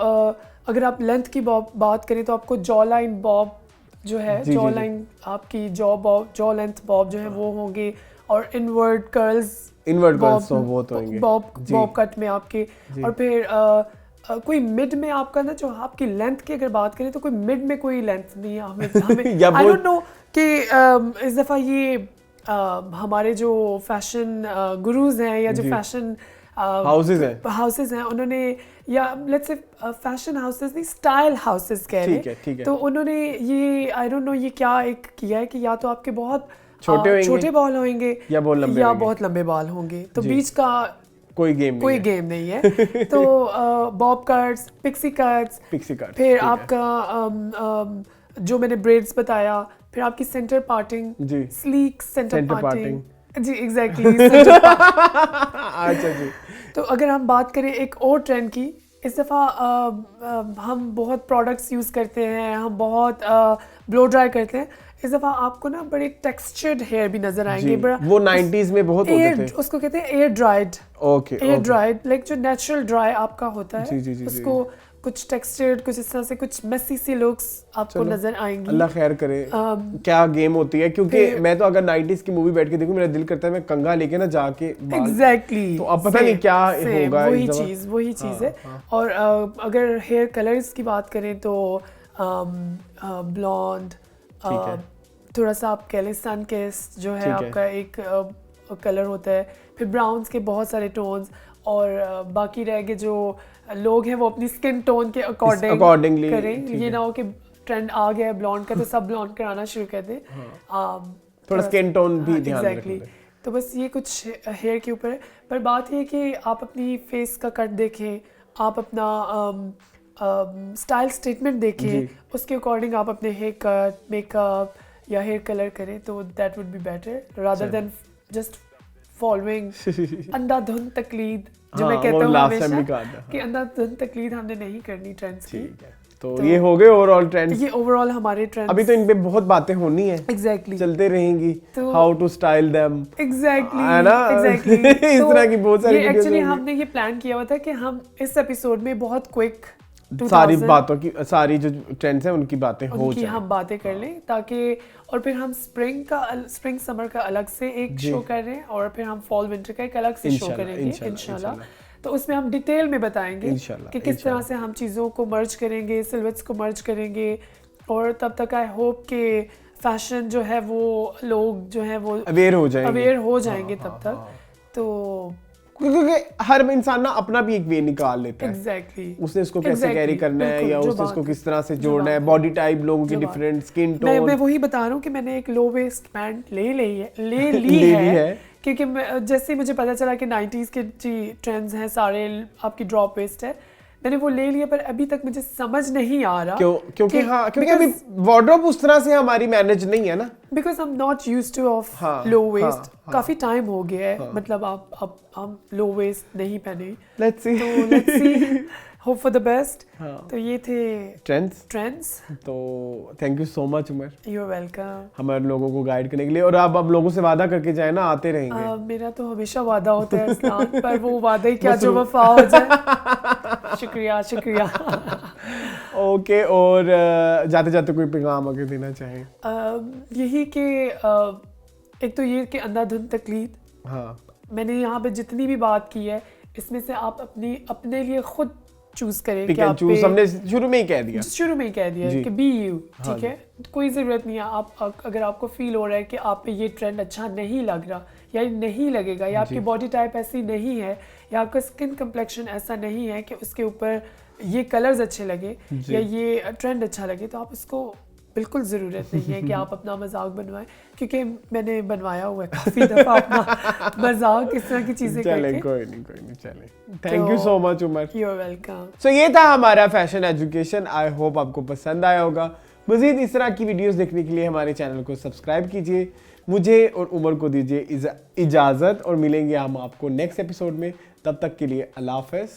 अगर आप लेंथ की बात करें तो आपको जॉ लाइन बॉब जो है, जॉ लाइन आपकी जॉ लेंथ बॉब जो है वो होंगे, और इनवर्ड कर्ल्स बॉब कट में आपके। और फिर कोई मिड में आपका ना, जो आपकी लेंथ की अगर बात करें तो कोई मिड में कोई लेंथ नहीं है हमें आई डोंट नो कि इस दफ़ा ये हमारे जो फैशन गुरुज हैं या जो फैशन हाउसेस हैं उन्होंने, या लेट्स से फैशन हाउसेस नहीं, स्टाइल हाउसेस कह रहे हैं, तो उन्होंने ये आई डोंट नो ये क्या एक किया है कि या तो आपके बहुत छोटे बाल होंगे या बहुत लंबे बाल होंगे, तो बीच का कोई गेम नहीं है। तो बॉब कट्स, पिक्सी कट्स, फिर आपका जो मैंने ब्रेड्स बताया, फिर आपकी centre parting, sleek centre parting, जी एग्जैक्टली। अच्छा जी। तो अगर हम बात करें एक और ट्रेंड की, इस दफ़ा हम बहुत प्रोडक्ट्स यूज़ करते हैं, हम बहुत ब्लो ड्राई करते हैं। इस दफ़ा आपको ना बड़े टेक्सचर्ड हेयर भी नजर आएंगे। वो 90s में बहुत होते थे, उसको कहते हैं air dried. Air dried like जो नेचुरल ड्राई आपका होता है, उसको कुछ टेक्सचर्ड, कुछ इस तरह से कुछ मेसी सी लुक्स आपको नजर आएंगी। अल्लाह खैर करे। क्या गेम होती है, क्योंकि मैं तो अगर 90s की मूवी बैठ के देखूं, मेरा दिल करता है मैं कंघा लेके ना जाके एग्जैक्टली तो अब पता नहीं क्या होगा। वही चीज है। और अगर हेयर कलर्स की बात करें तो ब्लॉन्ड, थोड़ा सा आप कह लें सन किस जो है आपका एक कलर होता है, फिर ब्राउन्स के बहुत सारे टोन्स, और बाकी रह गए जो लोग हैं वो अपनी स्किन टोन के अकॉर्डिंगली करें। ये ना हो कि ट्रेंड आ गया है ब्लॉन्ड का तो सब ब्लॉन्ड कराना शुरू कर दें। थोड़ा स्किन टोन भी ध्यान एग्जैक्टली। तो बस ये कुछ हेयर के ऊपर है, पर बात ये कि आप अपनी फेस का कट देखें, आप अपना स्टाइल स्टेटमेंट देखें, उसके अकॉर्डिंग आप अपने हेयर कट, मेकअप या हेयर कलर करें तो that would be better rather than just following अंधाधुंध तकलीद। जो मैं कहता हूँ हमेशा कि अंधाधुंध तकलीद हमने नहीं करनी ट्रेंड्स की। तो ये हो गए ओवरऑल ट्रेंड्स, ये ओवरऑल हमारे ट्रेंड्स। अभी तो इन पे बहुत बातें होनी है, एग्जैक्टली चलते रहेंगी। How to style them, exactly है ना, एग्जैक्टली इस तरह की बहुत सारी वीडियोस। एक्चुअली हमने ये प्लान किया हुआ था कि हम इस एपिसोड में बहुत क्विक सारी बातों की, सारी जो ट्रेंड्स हैं उनकी बातें हो जाए, हम बातें कर लें, ताकि और फिर हम स्प्रिंग समर का अलग से एक शो कर रहे हैं और फिर हम फॉल विंटर का एक अलग से शो करेंगे इंशाल्लाह। तो उसमें हम डिटेल में बताएंगे कि किस तरह से हम चीज़ों को मर्ज करेंगे, सिल्हूएट्स को मर्ज करेंगे, और तब तक आई होप कि फैशन जो है वो लोग जो है वो अवेयर हो जाएंगे तब तक। तो क्योंकि हर इंसान ना अपना भी एक वे निकाल लेता है। एग्जैक्टली उसने इसको कैसे कैरी करना है या उसने इसको किस तरह से जोड़ना है, बॉडी टाइप, लोगों की डिफरेंट स्किन टोन। मैं वही बता रहा हूँ कि मैंने एक लो वेस्ट पैंट ले ली है क्योंकि जैसे मुझे पता चला कि 90s के ट्रेंड्स हैं सारे आपकी ड्रॉप वेस्ट है, मैंने वो ले लिया, पर अभी तक मुझे समझ नहीं आ रहा क्योंकि अभी वार्डरोब उस तरह से हमारी मैनेज नहीं है ना, because I am not used to of low waist. काफी टाइम हो गया है, मतलब आप हम लो वेस्ट नहीं पहने। Let's see hope for the best. तो ये थे ट्रेंड्स। तो thank you so much Umar, you are welcome हमारे लोगों को गाइड करने के लिए। और आप लोगों से वादा करके जाए ना, आते रहेंगे। मेरा तो हमेशा वादा होता है इस्लाम पर, वो वादा ही क्या जो वफा हो जाए। शुक्रिया। ओके, और जाते जाते कोई पैगाम आगे देना चाहें? यही कि एक तो ये कि अंधाधुंध तकलीद, मैंने यहाँ पे जितनी भी बात की है इसमें से आप अपने लिए खुद चूज करें कि आप हमने शुरू में ही कह दिया कि बी यू, ठीक है। कोई ज़रूरत नहीं है, आप अगर आपको फील हो रहा है कि आप पे ये ट्रेंड अच्छा नहीं लग रहा या नहीं लगेगा, या आपकी बॉडी टाइप ऐसी नहीं है, या आपका स्किन कम्प्लेक्शन ऐसा नहीं है कि उसके ऊपर ये कलर्स अच्छे लगे या ये ट्रेंड अच्छा लगे, तो आप उसको बिल्कुल ज़रूरत नहीं है कि आप अपना मजाक बनवाएं, क्योंकि मैंने बनवाया हुआ है काफ़ी दफ़ा अपना मजाक इस तरह की चीज़ें करके। कोई नहीं चले। Thank you so much Umar, you are welcome. So ये था हमारा फैशन एजुकेशन। आई होप आपको पसंद आया होगा। मज़ीद इस तरह की वीडियोस देखने के लिए हमारे चैनल को सब्सक्राइब कीजिए। मुझे और उमर को दीजिए इजाज़त, और मिलेंगे हम आपको नेक्स्ट एपिसोड में। तब तक के लिए अल्लाह हाफ़िज़।